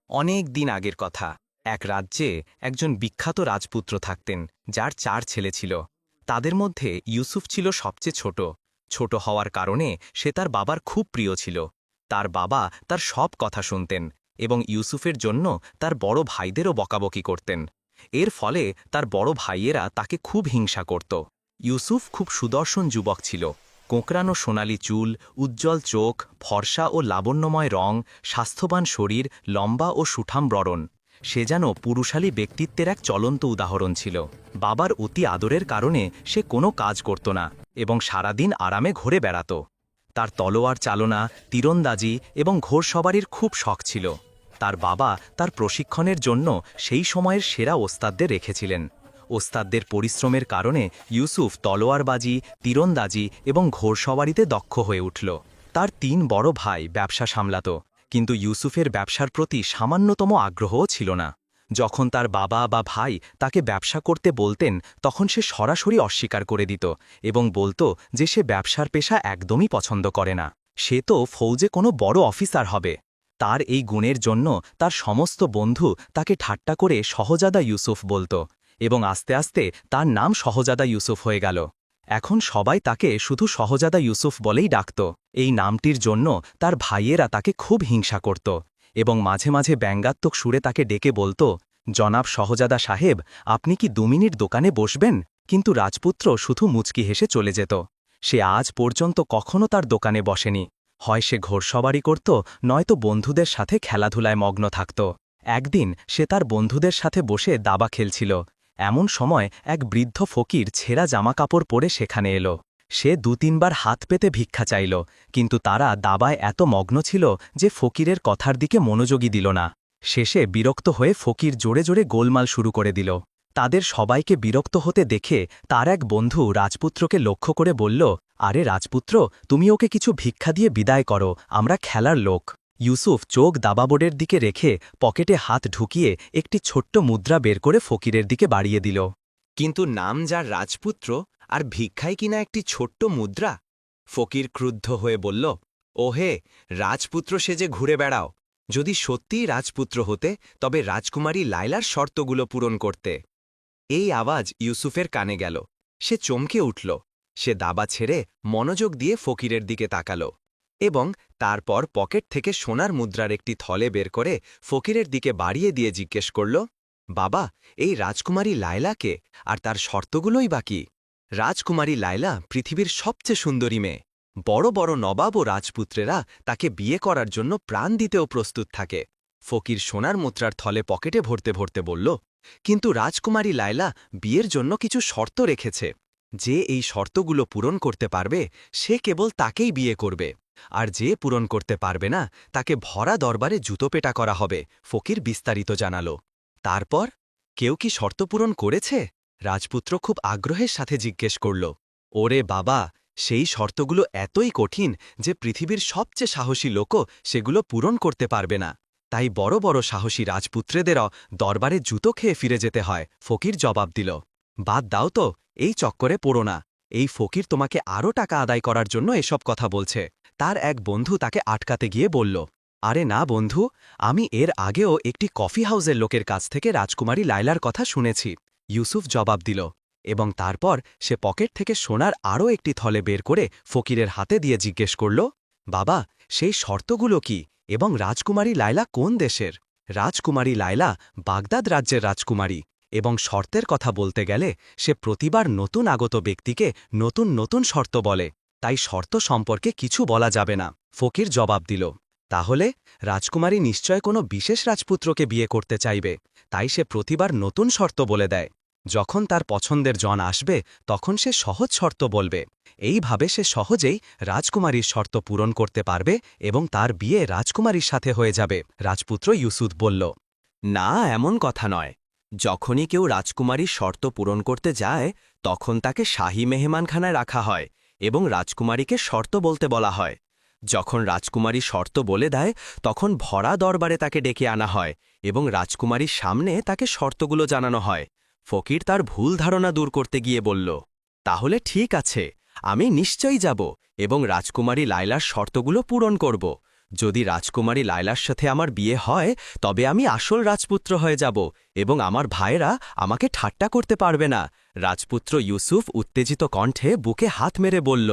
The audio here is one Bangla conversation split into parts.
অনেক দিন আগের কথা। এক রাজ্যে একজন বিখ্যাত রাজপুত্র থাকতেন, যার 4 ছেলে ছিল। তাদের মধ্যে ইউসুফ ছিল সবচেয়ে ছোট। ছোট হওয়ার কারণে সে তার বাবার খুব প্রিয় ছিল। তার বাবা তার সব কথা শুনতেন এবং ইউসুফের জন্য তার বড় ভাইদেরও বকাবকি করতেন। এর ফলে তার বড় ভাইয়েরা তাকে খুব হিংসা করত। ইউসুফ খুব সুদর্শন যুবক ছিল। কোঁকড়ানো সোনালি চুল, উজ্জ্বল চোখ, ফর্সা ও লাবণ্যময় রং, স্বাস্থ্যবান শরীর, লম্বা ও সুঠাম ব্রণ। সে যেন পুরুষালী ব্যক্তিত্বের এক চলন্ত উদাহরণ ছিল। বাবার অতি আদরের কারণে সে কোনো কাজ করত না এবং সারাদিন আরামে ঘুরে বেড়াত। তার তলোয়ার চালনা, তীরন্দাজি এবং ঘোড়সওয়ারির খুব শখ ছিল। তার বাবা তার প্রশিক্ষণের জন্য সেই সময়ের সেরা ওস্তাদদের রেখেছিলেন। ওস্তাদদের পরিশ্রমের কারণে ইউসুফ তলোয়ারবাজি, তীরন্দাজি এবং ঘোড়সওয়ারিতে দক্ষ হয়ে উঠল। তার 3 বড় ভাই ব্যবসা সামলাত, কিন্তু ইউসুফের ব্যবসার প্রতি সামান্যতম আগ্রহও ছিল না। যখন তার বাবা বা ভাই তাকে ব্যবসা করতে বলতেন, তখন সে সরাসরি অস্বীকার করে দিত এবং বলত যে সে ব্যবসার পেশা একদমই পছন্দ করে না। সে তো ফৌজে কোনো বড় অফিসার হবে। তার এই গুণের জন্য তার সমস্ত বন্ধু তাকে ঠাট্টা করে সহজাদা ইউসুফ বলত এবং আস্তে আস্তে তার নাম সহজাদা ইউসুফ হয়ে গেল। এখন সবাই তাকে শুধু সহজাদা ইউসুফ বলেই ডাকত। এই নামটির জন্য তার ভাইয়েরা তাকে খুব হিংসা করত এবং মাঝে মাঝে ব্যঙ্গাত্মক সুরে তাকে ডেকে বলত, জনাব সহজাদা সাহেব, আপনি কি 2 মিনিট দোকানে বসবেন? কিন্তু রাজপুত্র শুধু মুচকি হেসে চলে যেত। সে আজ পর্যন্ত কখনো তার দোকানে বসেনি। হয় সে ঘোড়সওয়ারি করত, নয়তো বন্ধুদের সাথে খেলাধুলায় মগ্ন থাকত। একদিন সে তার বন্ধুদের সাথে বসে দাবা খেলছিল। এমন সময় এক বৃদ্ধ ফকির ছেঁড়া জামাকাপড় পরে সেখানে এলো। সে 2-3 বার হাত পেতে ভিক্ষা চাইল, কিন্তু তারা দাবায় এত মগ্ন ছিল যে ফকিরের কথার দিকে মনোযোগী দিল না। শেষে বিরক্ত হয়ে ফকির জোরে জোরে গোলমাল শুরু করে দিল। তাদের সবাইকে বিরক্ত হতে দেখে তার এক বন্ধু রাজপুত্রকে লক্ষ্য করে বলল, আরে রাজপুত্র, তুমি ওকে কিছু ভিক্ষা দিয়ে বিদায় করো, আমরা খেলার লোক। ইউসুফ চোখ দাবাবোর্ডের দিকে রেখে পকেটে হাত ঢুকিয়ে একটি ছোট্ট মুদ্রা বের করে ফকিরের দিকে বাড়িয়ে দিল। কিন্তু নাম যার রাজপুত্র, আর ভিক্ষায় কিনা একটি ছোট্ট মুদ্রা। ফকির ক্রুদ্ধ হয়ে বলল, ওহে, রাজপুত্র সেজে ঘুরে বেড়াও। যদি সত্যিই রাজপুত্র হতে, তবে রাজকুমারী লায়লার শর্তগুলো পূরণ করতে। এই আওয়াজ ইউসুফের কানে গেল। সে চমকে উঠল। সে দাবা ছেড়ে মনোযোগ দিয়ে ফকিরের দিকে তাকাল এবং তারপর পকেট থেকে সোনার মুদ্রার একটি থলে বের করে ফকিরের দিকে বাড়িয়ে দিয়ে জিজ্ঞেস করল, বাবা, এই রাজকুমারী লায়লাকে, আর তার শর্তগুলোই বাকি। রাজকুমারী লায়লা পৃথিবীর সবচেয়ে সুন্দরী মেয়ে। বড় বড় নবাব ও রাজপুত্রেরা তাকে বিয়ে করার জন্য প্রাণ দিতেও প্রস্তুত থাকে। ফকির সোনার মুদ্রার থলে পকেটে ভরতে ভরতে বলল, কিন্তু রাজকুমারী লায়লা বিয়ের জন্য কিছু শর্ত রেখেছে। যে এই শর্তগুলো পূরণ করতে পারবে, সে কেবল তাকেই বিয়ে করবে, আর যে পূরণ করতে পারবে না, তাকে ভরা দরবারে জুতোপেটা করা হবে। ফকির বিস্তারিত জানাল। তারপর কেউ কি শর্ত পূরণ করেছে? রাজপুত্র খুব আগ্রহের সাথে জিজ্ঞেস করল। ওরে বাবা, সেই শর্তগুলো এতই কঠিন যে পৃথিবীর সবচেয়ে সাহসী লোকও সেগুলো পূরণ করতে পারবে না। তাই বড় বড় সাহসী রাজপুত্রেদেরও দরবারে জুতো খেয়ে ফিরে যেতে হয়। ফকির জবাব দিল, বাদ দাও তো, এই চক্করে পড়ো না। এই ফকির তোমাকে আরও টাকা আদায় করার জন্য এসব কথা বলছে। তার এক বন্ধু তাকে আটকাতে গিয়ে বলল, আরে না বন্ধু, আমি এর আগেও একটি কফি হাউসের লোকের কাছ থেকে রাজকুমারী লায়লার কথা শুনেছি। ইউসুফ জবাব দিল এবং তারপর সে পকেট থেকে সোনার আরও একটি থলে বের করে ফকিরের হাতে দিয়ে জিজ্ঞেস করল, বাবা, সেই শর্তগুলো কি এবং রাজকুমারী লায়লা কোন দেশের? রাজকুমারী লায়লা বাগদাদ রাজ্যের রাজকুমারী এবং শর্তের কথা বলতে গেলে সে প্রতিবার নতুন আগত ব্যক্তিকে নতুন নতুন শর্ত বলে, তাই শর্ত সম্পর্কে কিছু বলা যাবে না। ফকির জবাব দিল, তাহলে রাজকুমারী নিশ্চয় কোনো বিশেষ রাজপুত্রকে বিয়ে করতে চাইবে, তাই সে প্রতিবার নতুন শর্ত বলে দেয়। যখন তার পছন্দের জন আসবে, তখন সে সহজ শর্ত বলবে। এইভাবে সে সহজেই রাজকুমারীর শর্ত পূরণ করতে পারবে এবং তার বিয়ে রাজকুমারীর সাথে হয়ে যাবে। রাজপুত্র ইউসুফ বলল, না, এমন কথা নয়। যখনই কেউ রাজকুমারীর শর্ত পূরণ করতে যায়, তখন তাকে শাহী মেহমানখানায় রাখা হয় এবং রাজকুমারীকে শর্ত বলতে বলা হয়। যখন রাজকুমারী শর্ত বলে দেয়, তখন ভরা দরবারে তাকে ডেকে আনা হয় এবং রাজকুমারীর সামনে তাকে শর্তগুলো জানানো হয়। ফকির তার ভুল ধারণা দূর করতে গিয়ে বলল, তাহলে ঠিক আছে, আমি নিশ্চয়ই যাব এবং রাজকুমারী লায়লার শর্তগুলো পূরণ করব। যদি রাজকুমারী লায়লার সাথে আমার বিয়ে হয় তবে আমি আসল রাজপুত্র হয়ে যাব এবং আমার ভাইয়েরা আমাকে ঠাট্টা করতে পারবে না। রাজপুত্র ইউসুফ উত্তেজিত কণ্ঠে বুকে হাত মেরে বলল,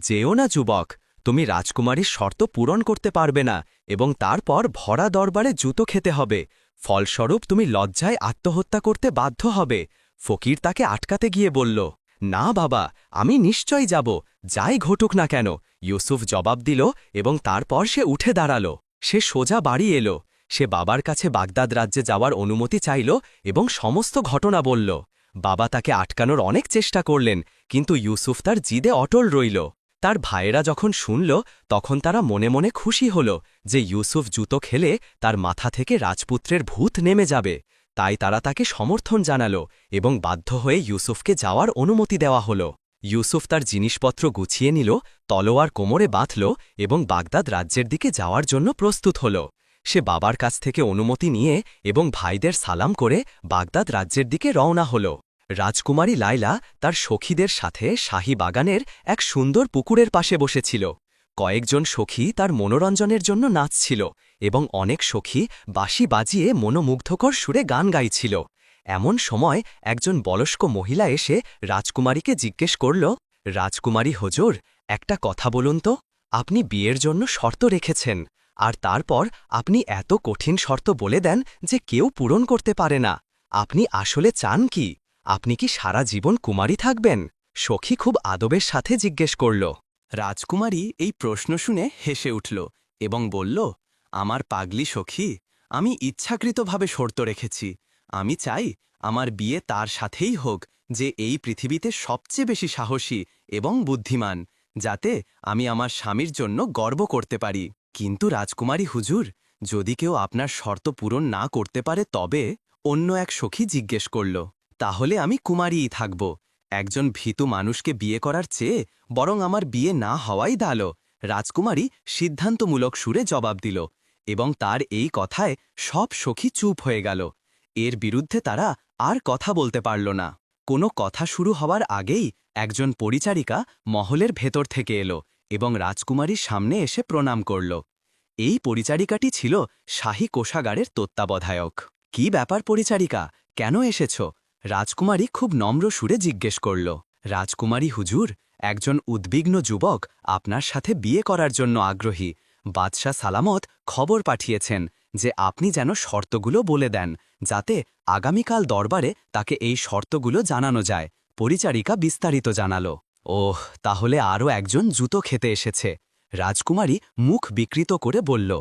যেও না যুবক, তুমি রাজকুমারীর শর্ত পূরণ করতে পারবে না এবং তারপর ভরা দরবারে জুতো খেতে হবে। ফলস্বরূপ তুমি লজ্জায় আত্মহত্যা করতে বাধ্য হবে। ফকির তাকে আটকাতে গিয়ে বলল, না বাবা, আমি নিশ্চয়ই যাব, যাই ঘটুক না কেন। ইউসুফ জবাব দিল এবং তারপর সে উঠে দাঁড়াল। সে সোজা বাড়ি এলো। সে বাবার কাছে বাগদাদ রাজ্যে যাওয়ার অনুমতি চাইল এবং সমস্ত ঘটনা বলল। বাবা তাকে আটকানোর অনেক চেষ্টা করলেন, কিন্তু ইউসুফ তার জিদে অটল রইল। তার ভাইয়েরা যখন শুনল তখন তারা মনে মনে খুশি হল যে ইউসুফ জুতো খেলে তার মাথা থেকে রাজপুত্রের ভূত নেমে যাবে। তাই তারা তাকে সমর্থন জানাল এবং বাধ্য হয়ে ইউসুফকে যাওয়ার অনুমতি দেওয়া হল। ইউসুফ তার জিনিসপত্র গুছিয়ে নিল, তলোয়ার কোমরে বাঁধল এবং বাগদাদ রাজ্যের দিকে যাওয়ার জন্য প্রস্তুত হল। সে বাবার কাছ থেকে অনুমতি নিয়ে এবং ভাইদের সালাম করে বাগদাদ রাজ্যের দিকে রওনা হল। রাজকুমারী লায়লা তার সখীদের সাথে শাহী বাগানের এক সুন্দর পুকুরের পাশে বসেছিল। কয়েকজন সখী তার মনোরঞ্জনের জন্য নাচছিল এবং অনেক সখী বাঁশি বাজিয়ে মনোমুগ্ধকর সুরে গান গাইছিল। এমন সময় একজন বয়স্ক মহিলা এসে রাজকুমারীকে জিজ্ঞেস করল, রাজকুমারী হুজুর, একটা কথা বলুন তো, আপনি বিয়ের জন্য শর্ত রেখেছেন, আর তারপর আপনি এত কঠিন শর্ত বলে দেন যে কেউ পূরণ করতে পারে না। আপনি আসলে চান কি? আপনি কি সারা জীবন কুমারী থাকবেন? সখী খুব আদবের সাথে জিজ্ঞেস করল। রাজকুমারী এই প্রশ্ন শুনে হেসে উঠল এবং বলল, আমার পাগলি সখী, আমি ইচ্ছাকৃতভাবে শর্ত রেখেছি। আমি চাই আমার বিয়ে তার সাথেই হোক যে এই পৃথিবীতে সবচেয়ে বেশি সাহসী এবং বুদ্ধিমান, যাতে আমি আমার স্বামীর জন্য গর্ব করতে পারি। কিন্তু রাজকুমারী হুজুর, যদি কেউ আপনার শর্ত পূরণ না করতে পারে তবে? অন্য এক সখী জিজ্ঞেস করল। তাহলে আমি কুমারীই থাকব। একজন ভীতু মানুষকে বিয়ে করার চেয়ে বরং আমার বিয়ে না হওয়াই ভালো। রাজকুমারী সিদ্ধান্তমূলক সুরে জবাব দিল এবং তার এই কথায় সব সখী চুপ হয়ে গেল। এর বিরুদ্ধে তারা আর কথা বলতে পারল না। কোনো কথা শুরু হওয়ার আগেই একজন পরিচারিকা মহলের ভেতর থেকে এলো এবং রাজকুমারীর সামনে এসে প্রণাম করল। এই পরিচারিকাটি ছিল শাহী কোষাগারের তত্ত্বাবধায়ক। কি ব্যাপার পরিচারিকা, কেন এসেছ? রাজকুমারী খুব নম্র সুরে জিজ্ঞেস করল। রাজকুমারী হুজুর, একজন উদ্বিগ্ন যুবক আপনার সাথে বিয়ে করার জন্য আগ্রহী। বাদশাহ সালামত খবর পাঠিয়েছেন যে আপনি যেন শর্তগুলো বলে দেন, যাতে আগামীকাল দরবারে তাকে এই শর্তগুলো জানানো যায়। পরিচারিকা বিস্তারিত জানাল। ওহ, তাহলে আরও একজন জুতো খেতে এসেছে। রাজকুমারী মুখ বিকৃত করে বলল।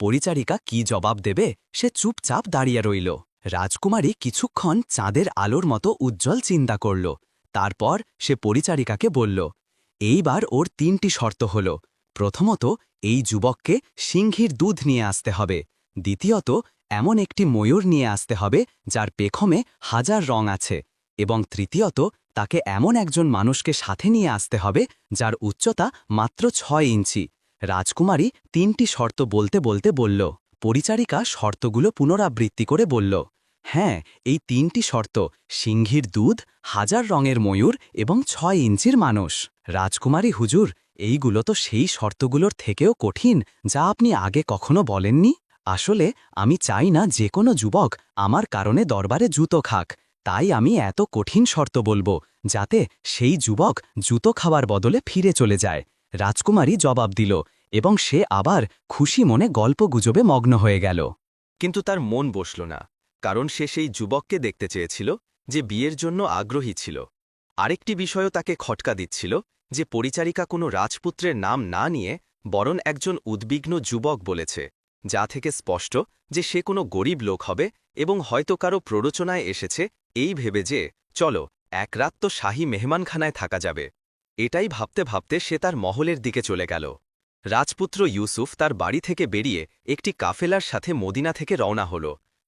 পরিচারিকা কি জবাব দেবে সে চুপচাপ দাঁড়িয়ে রইল। রাজকুমারী কিছুক্ষণ চাঁদের আলোর মতো উজ্জ্বল চিন্তা করল। তারপর সে পরিচারিকাকে বলল, এইবার ওর ৩টি শর্ত হল। প্রথমত, এই যুবককে সিংহীর দুধ নিয়ে আসতে হবে। দ্বিতীয়ত, এমন একটি ময়ূর নিয়ে আসতে হবে যার পেখমে 1000 রং আছে। এবং তৃতীয়ত, তাকে এমন একজন মানুষকে সাথে নিয়ে আসতে হবে যার উচ্চতা মাত্র 6 ইঞ্চি। রাজকুমারী 3টি শর্ত বলতে বলতে বলল। পরিচারিকা শর্তগুলো পুনরাবৃত্তি করে বলল, হ্যাঁ, এই 3টি শর্ত, সিংহীর দুধ, 1000 রঙের ময়ূর এবং 6 ইঞ্চির মানুষ। রাজকুমারী হুজুর, এইগুলো তো সেই শর্তগুলোর থেকেও কঠিন যা আপনি আগে কখনো বলেননি। আসলে আমি চাই না যে কোনো যুবক আমার কারণে দরবারে জুতো খাক, তাই আমি এত কঠিন শর্ত বলবো যাতে সেই যুবক জুতো খাওয়ার বদলে ফিরে চলে যায়। রাজকুমারী জবাব দিল এবং সে আবার খুশি মনে গল্পগুজবে মগ্ন হয়ে গেল। কিন্তু তার মন বসল না, কারণ সে সেই যুবককে দেখতে চেয়েছিল যে বিয়ের জন্য আগ্রহী ছিল। আরেকটি বিষয়ও তাকে খটকা দিচ্ছিল যে পরিচারিকা কোনো রাজপুত্রের নাম না নিয়ে বরং একজন উদ্বিগ্ন যুবক বলেছে, যা থেকে স্পষ্ট যে সে কোনো গরিব লোক হবে এবং হয়তো কারো প্ররোচনায় এসেছে এই ভেবে যে চলো এক রাত তো শাহী মেহমানখানায় থাকা যাবে। এটাই ভাবতে ভাবতে সে তার মহলের দিকে চলে গেল। রাজপুত্র ইউসুফ তার বাড়ি থেকে বেরিয়ে একটি কাফেলার সাথে মদিনা থেকে রওনা হল।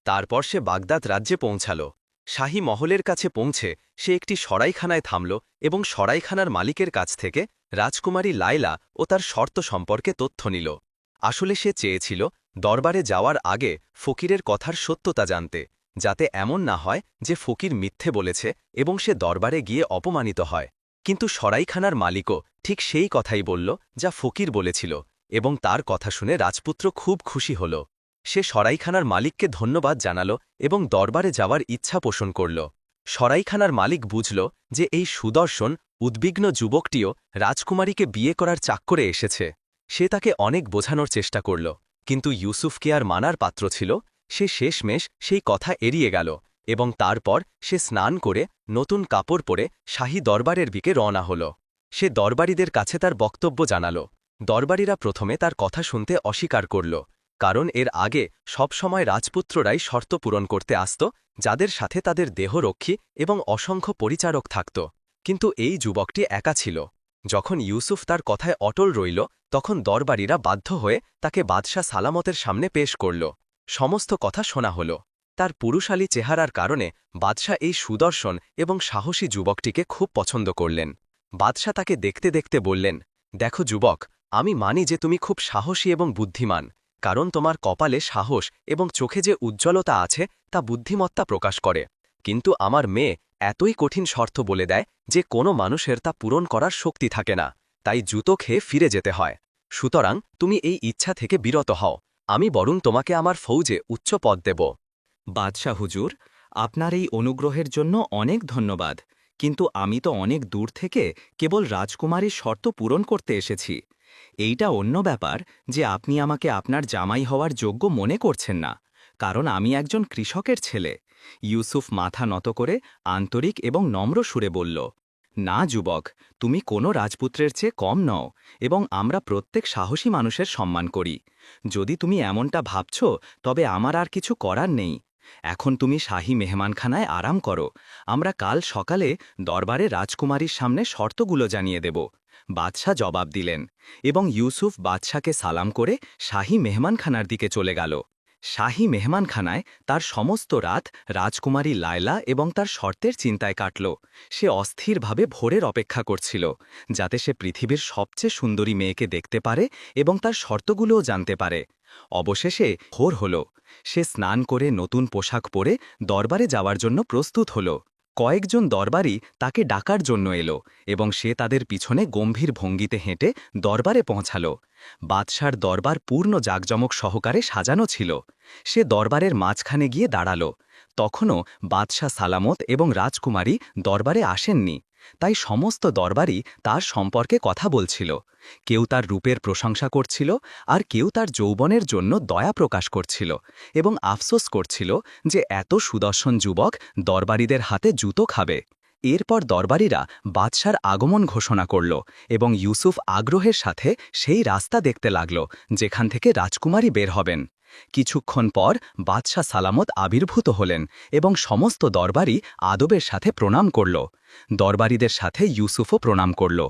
তারপর সে বাগদাদ রাজ্যে পৌঁছাল। শাহী মহলের কাছে পৌঁছে সে একটি সরাইখানায় থামল এবং সরাইখানার মালিকের কাছ থেকে রাজকুমারী লায়লা ও তার শর্ত সম্পর্কে তথ্য নিল। আসলে সে চেয়েছিল দরবারে যাওয়ার আগে ফকিরের কথার সত্যতা জানতে, যাতে এমন না হয় যে ফকির মিথ্যে বলেছে এবং সে দরবারে গিয়ে অপমানিত হয়। কিন্তু সরাইখানার মালিকও ঠিক সেই কথাই বলল যা ফকির বলেছিল, এবং তার কথা শুনে রাজপুত্র খুব খুশি হল। সে সরাইখানার মালিককে ধন্যবাদ জানাল এবং দরবারে যাওয়ার ইচ্ছা পোষণ করল। সরাইখানার মালিক বুঝল যে এই সুদর্শন উদ্বিগ্ন যুবকটিও রাজকুমারীকে বিয়ে করার চাক্করে এসেছে। সে তাকে অনেক বোঝানোর চেষ্টা করল, কিন্তু ইউসুফকে আর মানার পাত্র ছিল। সে শেষমেশ সেই কথা এড়িয়ে গেল এবং তারপর সে স্নান করে নতুন কাপড় পরে শাহী দরবারের দিকে রওনা হল। সে দরবারীদের কাছে তার বক্তব্য জানাল। দরবারীরা প্রথমে তার কথা শুনতে অস্বীকার করল, কারণ এর আগে সবসময় রাজপুত্ররাই শর্ত পূরণ করতে আসত, যাদের সাথে তাদের দেহরক্ষী এবং অসংখ্য পরিচারক থাকত। কিন্তু এই যুবকটি একা ছিল। যখন ইউসুফ তার কথায় অটল রইল, তখন দরবারীরা বাধ্য হয়ে তাকে বাদশাহ সালামতের সামনে পেশ করল। সমস্ত কথা শোনা হল। তার পুরুষালী চেহারার কারণে বাদশাহ এই সুদর্শন এবং সাহসী যুবকটিকে খুব পছন্দ করলেন। বাদশাহ তাকে দেখতে দেখতে বললেন, দেখো যুবক, আমি মানি যে তুমি খুব সাহসী এবং বুদ্ধিমান, কারণ তোমার কপালে সাহস এবং চোখে যে উজ্জ্বলতা আছে তা বুদ্ধিমত্তা প্রকাশ করে। কিন্তু আমার মেয়ে এতই কঠিন শর্ত বলে দেয় যে কোনো মানুষের তা পূরণ করার শক্তি থাকে না, তাই জুতো খেয়ে ফিরে যেতে হয়। সুতরাং তুমি এই ইচ্ছা থেকে বিরত হও, আমি বরং তোমাকে আমার ফৌজে উচ্চ পদ দেব। বাদশাহ হুজুর, আপনার এই অনুগ্রহের জন্য অনেক ধন্যবাদ, কিন্তু আমি তো অনেক দূর থেকে কেবল রাজকুমারীর শর্ত পূরণ করতে এসেছি। এইটা অন্য ব্যাপার যে আপনি আমাকে আপনার জামাই হওয়ার যোগ্য মনে করছেন না, কারণ আমি একজন কৃষকের ছেলে। ইউসুফ মাথা নত করে আন্তরিক এবং নম্র সুরে বলল, না যুবক, তুমি কোনো রাজপুত্রের চেয়ে কম নও এবং আমরা প্রত্যেক সাহসী মানুষের সম্মান করি। যদি তুমি এমনটা ভাবছ, তবে আমার আর কিছু করার নেই। এখন তুমি শাহী মেহমানখানায় আরাম করো, আমরা কাল সকালে দরবারে রাজকুমারীর সামনে শর্তগুলো জানিয়ে দেব। বাদশাহ জবাব দিলেন এবং ইউসুফ বাদশাকে সালাম করে শাহী মেহমানখানার দিকে চলে গেল। শাহী মেহমানখানায় তার সমস্ত রাত রাজকুমারী লায়লা এবং তার শর্তের চিন্তায় কাটল। সে অস্থিরভাবে ভোরের অপেক্ষা করছিল, যাতে সে পৃথিবীর সবচেয়ে সুন্দরী মেয়েকে দেখতে পারে এবং তার শর্তগুলোও জানতে পারে। অবশেষে ভোর হল। সে স্নান করে নতুন পোশাক পরে দরবারে যাওয়ার জন্য প্রস্তুত হল। কয়েকজন দরবারি তাকে ডাকার জন্য এলো এবং সে তাদের পিছনে গম্ভীর ভঙ্গিতে হেঁটে দরবারে পৌঁছাল। বাদশার দরবার পূর্ণ জাঁকজমক সহকারে সাজানো ছিল। সে দরবারের মাঝখানে গিয়ে দাঁড়াল। তখনও বাদশাহ সালামত এবং রাজকুমারী দরবারে আসেননি, তাই সমস্ত দরবারি তার সম্পর্কে কথা বলছিল। কেউ তার রূপের প্রশংসা করছিল, আর কেউ তার যৌবনের জন্য দয়া প্রকাশ করছিল এবং আফসোস করছিল যে এত সুদর্শন যুবক দরবারীদের হাতে জুতো খাবে। এরপর দরবারীরা বাদশার আগমন ঘোষণা করল এবং ইউসুফ আগ্রহের সাথে সেই রাস্তা দেখতে লাগল যেখান থেকে রাজকুমারী বের হবেন। কিছুক্ষণ পর বাদশাহ সালামত আবির্ভূত হলেন এবং সমস্ত দরবারি আদবের সাথে প্রণাম করল। দরবারীদের সাথে ইউসুফও প্রণাম করল।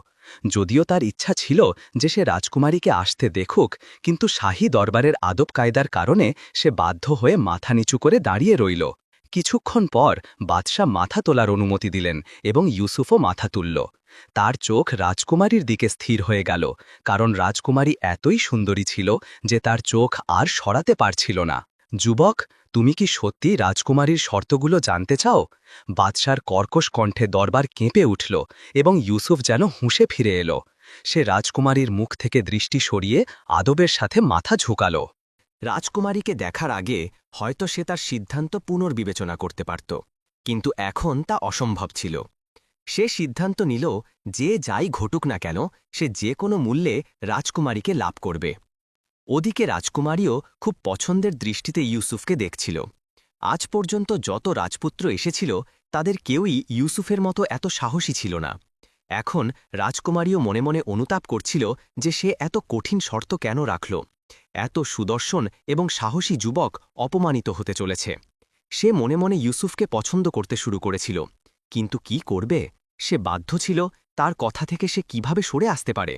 যদিও তার ইচ্ছা ছিল যে সে রাজকুমারীকে আসতে দেখুক, কিন্তু শাহী দরবারের আদব কায়দার কারণে সে বাধ্য হয়ে মাথা নিচু করে দাঁড়িয়ে রইল। কিছুক্ষণ পর বাদশাহ মাথা তোলার অনুমতি দিলেন এবং ইউসুফও মাথা তুলল। তার চোখ রাজকুমারীর দিকে স্থির হয়ে গেল, কারণ রাজকুমারী এতই সুন্দরী ছিল যে তার চোখ আর সরাতে পারছিল না। যুবক, তুমি কি সত্যি রাজকুমারীর শর্তগুলো জানতে চাও? বাদশার কর্কশ কণ্ঠে দরবার কেঁপে উঠল এবং ইউসুফ যেন হুঁশে ফিরে এলো। সে রাজকুমারীর মুখ থেকে দৃষ্টি সরিয়ে আদবের সাথে মাথা ঝুঁকাল। রাজকুমারীকে দেখার আগে হয়তো সে তার সিদ্ধান্ত পুনর্বিবেচনা করতে পারত, কিন্তু এখন তা অসম্ভব ছিল। সে সিদ্ধান্ত নিল যে যাই ঘটুক না কেন সে যে কোনো মূল্যে রাজকুমারীকে লাভ করবে। ওদিকে রাজকুমারীও খুব পছন্দের দৃষ্টিতে ইউসুফকে দেখছিল। আজ পর্যন্ত যত রাজপুত্র এসেছিল তাদের কেউই ইউসুফের মতো এত সাহসী ছিল না। এখন রাজকুমারীও মনে মনে অনুতাপ করছিল যে সে এত কঠিন শর্ত কেন রাখল। এত সুদর্শন এবং সাহসী যুবক অপমানিত হতে চলেছে। সে মনে মনে ইউসুফকে পছন্দ করতে শুরু করেছিল, কিন্তু কি করবে? সে বাধ্য ছিল। তার কথা থেকে সে কিভাবে সরে আসতে পারে?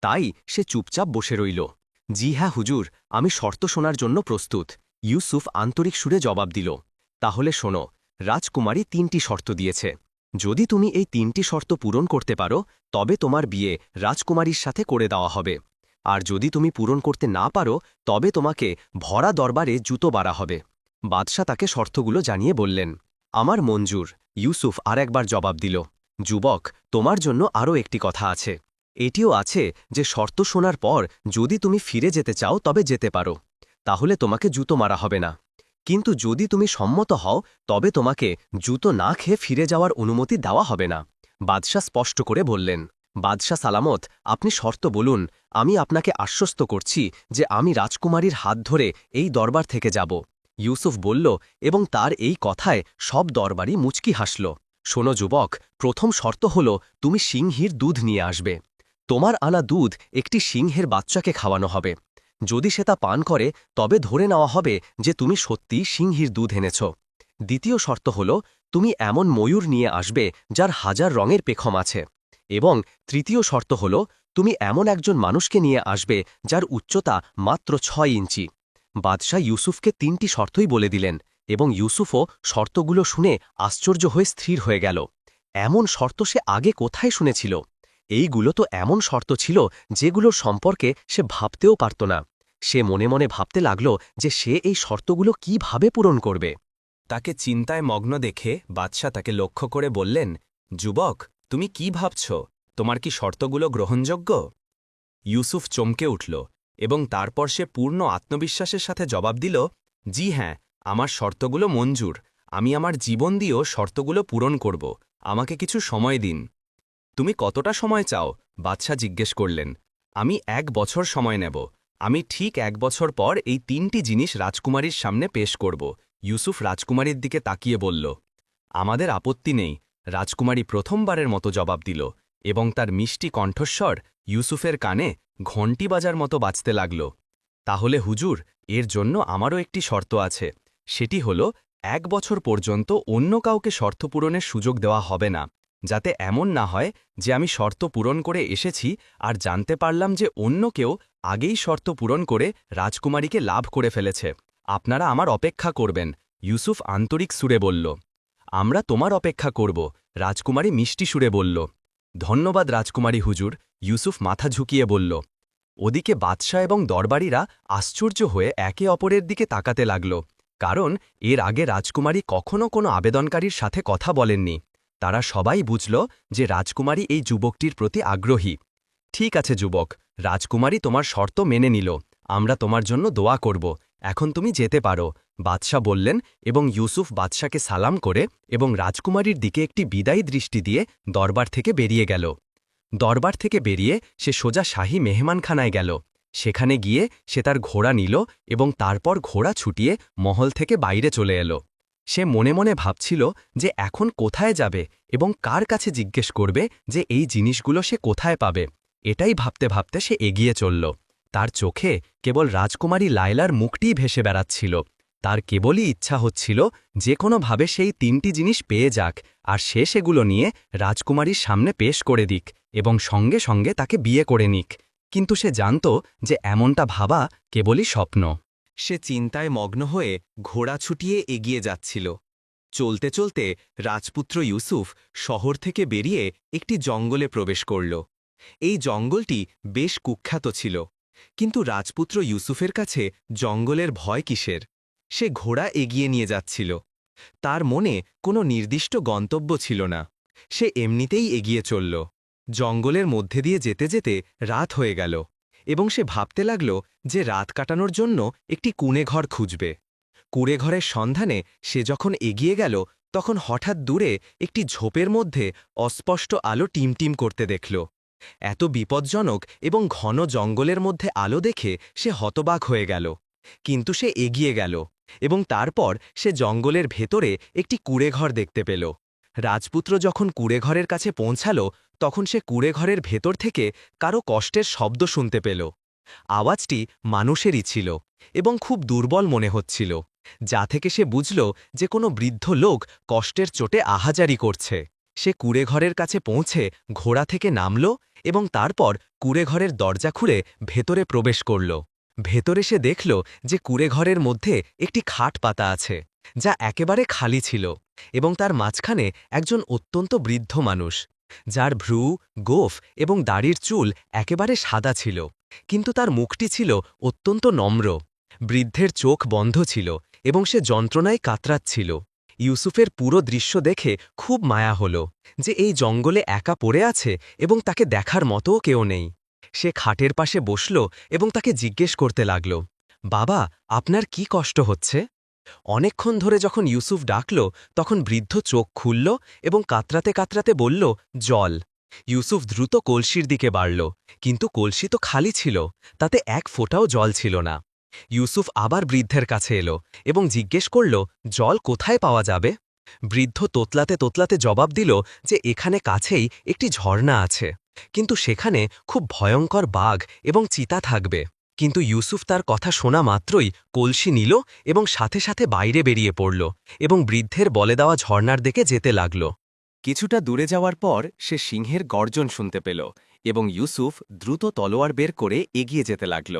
তাই সে চুপচাপ বসে রইল। জি হ্যাঁ হুজুর, আমি শর্ত শোনার জন্য প্রস্তুত, ইউসুফ আন্তরিক সুরে জবাব দিল। তাহলে শোনো, রাজকুমারী ৩টি শর্ত দিয়েছে। যদি তুমি এই ৩টি শর্ত পূরণ করতে পারো তবে তোমার বিয়ে রাজকুমারীর সাথে করে দেওয়া হবে, আর যদি তুমি পূরণ করতে না পারো তবে তোমাকে ভরা দরবারে জুতো বাড়া হবে। বাদশাহ তাকে শর্তগুলো জানিয়ে বললেন, আমার মঞ্জুর, ইউসুফ আর একবার জবাব দিল। যুবক, তোমার জন্য আরও একটি কথা আছে। এটিও আছে যে শর্ত শোনার পর যদি তুমি ফিরে যেতে চাও তবে যেতে পারো, তাহলে তোমাকে জুতো মারা হবে না। কিন্তু যদি তুমি সম্মত হও তবে তোমাকে জুতো না খেয়ে ফিরে যাওয়ার অনুমতি দেওয়া হবে না। বাদশাহ স্পষ্ট করে বললেন, বাদশাহ সালামত, আপনি শর্ত বলুন, আমি আপনাকে আশ্বস্ত করছি যে আমি রাজকুমারীর হাত ধরে এই দরবার থেকে যাব। ইউসুফ বলল, এবং তার এই কথায় সব দরবারই মুচকি হাসল। শোনো যুবক, প্রথম শর্ত হল তুমি সিংহীর দুধ নিয়ে আসবে। তোমার আনা দুধ একটি সিংহের বাচ্চাকে খাওয়ানো হবে। যদি সে তা পান করে তবে ধরে নেওয়া হবে যে তুমি সত্যিই সিংহীর দুধ এনেছ। দ্বিতীয় শর্ত হল তুমি এমন ময়ূর নিয়ে আসবে যার 1000 রঙের পেখম আছে। এবং তৃতীয় শর্ত হল তুমি এমন একজন মানুষকে নিয়ে আসবে যার উচ্চতা মাত্র 6 ইঞ্চি। বাদশাহ ইউসুফকে 3টি শর্তই বলে দিলেন, এবং ইউসুফও শর্তগুলো শুনে আশ্চর্য হয়ে স্থির হয়ে গেল। এমন শর্ত সে আগে কোথায় শুনেছিল? এইগুলো তো এমন শর্ত ছিল যেগুলোর সম্পর্কে সে ভাবতেও পারত না। সে মনে মনে ভাবতে লাগল যে সে এই শর্তগুলো কিভাবে পূরণ করবে। তাকে চিন্তায় মগ্ন দেখে বাদশাহ তাকে লক্ষ্য করে বললেন, যুবক, তুমি কি ভাবছ? তোমার কি শর্তগুলো গ্রহণযোগ্য? ইউসুফ চমকে উঠল এবং তারপর সে পূর্ণ আত্মবিশ্বাসের সাথে জবাব দিল, জি হ্যাঁ, আমার শর্তগুলো মঞ্জুর। আমি আমার জীবন দিয়েও শর্তগুলো পূরণ করব। আমাকে কিছু সময় দিন। তুমি কতটা সময় চাও? বাদশাহ জিজ্ঞেস করলেন। আমি 1 বছর সময় নেব। আমি ঠিক 1 বছর পর এই 3টি জিনিস রাজকুমারীর সামনে পেশ করব। ইউসুফ রাজকুমারীর দিকে তাকিয়ে বলল, আমাদের আপত্তি নেই। রাজকুমারী প্রথমবারের মতো জবাব দিল এবং তার মিষ্টি কণ্ঠস্বর ইউসুফের কানে ঘণ্টি বাজার মতো বাজতে লাগল। তাহলে হুজুর, এর জন্য আমারও একটি শর্ত আছে। সেটি হল 1 বছর পর্যন্ত অন্য কাউকে শর্ত পূরণের সুযোগ দেওয়া হবে না, যাতে এমন না হয় যে আমি শর্ত পূরণ করে এসেছি আর জানতে পারলাম যে অন্য কেউ আগেই শর্ত পূরণ করে রাজকুমারীকে লাভ করে ফেলেছে। আপনারা আমার অপেক্ষা করবেন। ইউসুফ আন্তরিক সুরে বলল, আমরা তোমার অপেক্ষা করব। রাজকুমারী মিষ্টি সুরে বলল, ধন্যবাদ রাজকুমারী হুজুর। ইউসুফ মাথা ঝুঁকিয়ে বলল। ওদিকে বাদশাহ এবং দরবারীরা আশ্চর্য হয়ে একে অপরের দিকে তাকাতে লাগল, কারণ এর আগে রাজকুমারী কখনো কোনো আবেদনকারীর সাথে কথা বলেননি। তারা সবাই বুঝল যে রাজকুমারী এই যুবকটির প্রতি আগ্রহী। ঠিক আছে যুবক, রাজকুমারী তোমার শর্ত মেনে নিল। আমরা তোমার জন্য দোয়া করব। এখন তুমি যেতে পারো, বাদশাহ বললেন, এবং ইউসুফ বাদশাকে সালাম করে এবং রাজকুমারীর দিকে একটি বিদায়ী দৃষ্টি দিয়ে দরবার থেকে বেরিয়ে গেল। দরবার থেকে বেরিয়ে সে সোজা শাহী মেহমানখানায় গেল। সেখানে গিয়ে সে তার ঘোড়া নিল এবং তারপর ঘোড়া ছুটিয়ে মহল থেকে বাইরে চলে এলো। সে মনে মনে ভাবছিল যে এখন কোথায় যাবে এবং কার কাছে জিজ্ঞেস করবে যে এই জিনিসগুলো সে কোথায় পাবে। এটাই ভাবতে ভাবতে সে এগিয়ে চলল। তার চোখে কেবল রাজকুমারী লায়লার মুখটিই ভেসে বেড়াচ্ছিল। তার কেবলই ইচ্ছা হচ্ছিল যে কোনোভাবে সেই 3টি জিনিস পেয়ে যাক আর সে সেগুলো নিয়ে রাজকুমারীর সামনে পেশ করে দিক এবং সঙ্গে সঙ্গে তাকে বিয়ে করে নিক। কিন্তু সে জানত যে এমনটা ভাবা কেবলই স্বপ্ন। সে চিন্তায় মগ্ন হয়ে ঘোড়া ছুটিয়ে এগিয়ে যাচ্ছিল। চলতে চলতে রাজপুত্র ইউসুফ শহর থেকে বেরিয়ে একটি জঙ্গলে প্রবেশ করল। এই জঙ্গলটি বেশ কুখ্যাত ছিল, কিন্তু রাজপুত্র ইউসুফের কাছে জঙ্গলের ভয় কিসের? সে ঘোড়া এগিয়ে নিয়ে যাচ্ছিল। তার মনে কোনো নির্দিষ্ট গন্তব্য ছিল না। সে এমনিতেই এগিয়ে চলল। জঙ্গলের মধ্যে দিয়ে যেতে যেতে রাত হয়ে গেল এবং সে ভাবতে লাগল যে রাত কাটানোর জন্য একটি কুঁড়েঘর খুঁজবে। কুঁড়েঘরের সন্ধানে সে যখন এগিয়ে গেল তখন হঠাৎ দূরে একটি ঝোপের মধ্যে অস্পষ্ট আলো টিমটিম করতে দেখল। এত বিপজ্জনক এবং ঘন জঙ্গলের মধ্যে আলো দেখে সে হতবাক হয়ে গেল, কিন্তু সে এগিয়ে গেল এবং তারপর সে জঙ্গলের ভেতরে একটি কুঁড়েঘর দেখতে পেল। রাজপুত্র যখন কুঁড়েঘরের কাছে পৌঁছাল তখন সে কুঁড়েঘরের ভেতর থেকে কারো কষ্টের শব্দ শুনতে পেল। আওয়াজটি মানুষেরই ছিল এবং খুব দুর্বল মনে হচ্ছিল, যা থেকে সে বুঝল যে কোনো বৃদ্ধ লোক কষ্টের চোটে আহাজারি করছে। সে কুঁড়েঘরের কাছে পৌঁছে ঘোড়া থেকে নামল এবং তারপর কুঁড়েঘরের দরজা খুলে ভেতরে প্রবেশ করল। ভেতরে সে দেখল যে কুঁড়েঘরের মধ্যে একটি খাট পাতা আছে, যা একেবারে খালি ছিল, এবং তার মাঝখানে একজন অত্যন্ত বৃদ্ধ মানুষ, যার ভ্রু, গোঁফ এবং দাড়ির চুল একেবারে সাদা ছিল, কিন্তু তার মুখটি ছিল অত্যন্ত নম্র। বৃদ্ধের চোখ বন্ধ ছিল এবং সে যন্ত্রণায় কাতরাচ্ছিল। ইউসুফের পুরো দৃশ্য দেখে খুব মায়া হল যে এই জঙ্গলে একা পড়ে আছে এবং তাকে দেখার মতোও কেউ নেই। সে খাটের পাশে বসল এবং তাকে জিজ্ঞেস করতে লাগল, বাবা, আপনার কি কষ্ট হচ্ছে? অনেকক্ষণ ধরে যখন ইউসুফ ডাকল তখন বৃদ্ধ চোখ খুলল এবং কাতরাতে কাতরাতে বলল, জল। ইউসুফ দ্রুত কলসির দিকে বাড়ল, কিন্তু কলসি তো খালি ছিল, তাতে এক ফোঁটাও জল ছিল না। ইউসুফ আবার বৃদ্ধের কাছে এলো এবং জিজ্ঞেস করল, জল কোথায় পাওয়া যাবে? বৃদ্ধ তোতলাতে তোতলাতে জবাব দিল যে এখানে কাছেই একটি ঝর্ণা আছে, কিন্তু সেখানে খুব ভয়ঙ্কর বাঘ এবং চিতা থাকবে। কিন্তু ইউসুফ তার কথা শোনা মাত্রই কলসি নিল এবং সাথে সাথে বাইরে বেরিয়ে পড়ল এবং বৃদ্ধের বলে দেওয়া ঝর্ণার দিকে যেতে লাগল। কিছুটা দূরে যাওয়ার পর সে সিংহের গর্জন শুনতে পেল এবং ইউসুফ দ্রুত তলোয়ার বের করে এগিয়ে যেতে লাগল।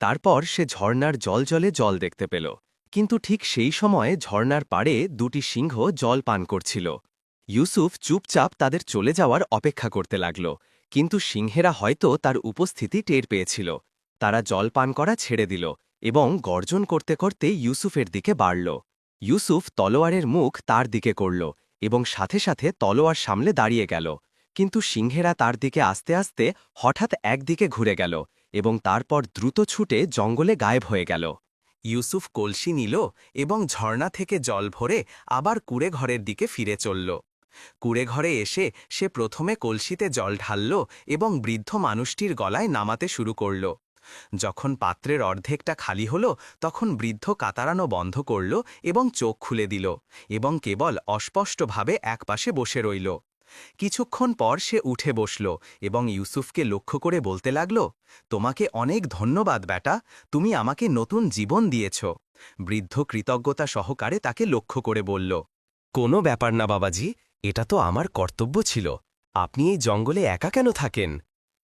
তারপর সে ঝর্ণার জলে জল দেখতে পেল, কিন্তু ঠিক সেই সময়ে ঝর্ণার পাড়ে দুটি সিংহ জল পান করছিল। ইউসুফ চুপচাপ তাদের চলে যাওয়ার অপেক্ষা করতে লাগল, কিন্তু সিংহেরা হয়তো তার উপস্থিতি টের পেয়েছিল। তারা জল পান করা ছেড়ে দিল এবং গর্জন করতে করতে ইউসুফের দিকে বাড়ল। ইউসুফ তলোয়ারের মুখ তার দিকে করল এবং সাথে সাথে তলোয়ার সামলে দাঁড়িয়ে গেল, কিন্তু সিংহেরা তার দিকে আস্তে আস্তে হঠাৎ একদিকে ঘুরে গেল এবং তারপর দ্রুত ছুটে জঙ্গলে গায়েব হয়ে গেল। ইউসুফ কলসি নিল এবং ঝর্ণা থেকে জল ভরে আবার কুঁড়ে ঘরের দিকে ফিরে চলল। কুঁড়ে ঘরে এসে সে প্রথমে কলসিতে জল ঢালল এবং বৃদ্ধ মানুষটির গলায় নামাতে শুরু করল। যখন পাত্রের অর্ধেকটা খালি হল তখন বৃদ্ধ কাতারানো বন্ধ করল এবং চোখ খুলে দিল এবং কেবল অস্পষ্টভাবে একপাশে বসে রইল। কিছুক্ষণ পর সে উঠে বসল এবং ইউসুফকে লক্ষ্য করে বলতে লাগল, তোমাকে অনেক ধন্যবাদ বেটা, তুমি আমাকে নতুন জীবন দিয়েছ। বৃদ্ধ কৃতজ্ঞতা সহকারে তাকে লক্ষ্য করে বলল, কোনো ব্যাপার না বাবাজি, এটা তো আমার কর্তব্য ছিল। আপনি এই জঙ্গলে একা কেন থাকেন?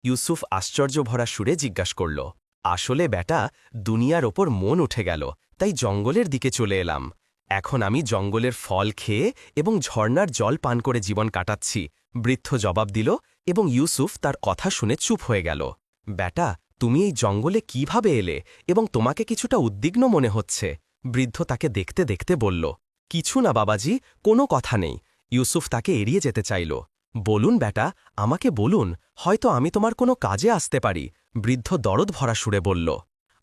ইউসুফ আশ্চর্যভরা সুরে জিজ্ঞাসা করল, আসলে বেটা, দুনিয়ার ওপর মন উঠে গেল, তাই জঙ্গলের দিকে চলে এলাম। এখন আমি জঙ্গলের ফল খেয়ে এবং ঝর্ণার জল পান করে জীবন কাটাচ্ছি, বৃদ্ধ জবাব দিল এবং ইউসুফ তার কথা শুনে চুপ হয়ে গেল। বেটা, তুমি এই জঙ্গলে কিভাবে এলে এবং তোমাকে কিছুটা উদ্বিগ্ন মনে হচ্ছে? বৃদ্ধ তাকে দেখতে দেখতে বলল, কিছু না বাবাজি, কোনো কথা নেই। ইউসুফ তাকে এড়িয়ে যেতে চাইল। বলুন বেটা, আমাকে বলুন, হয়তো আমি তোমার কোনো কাজে আসতে পারি, বৃদ্ধ দরদ ভরা সুরে বলল।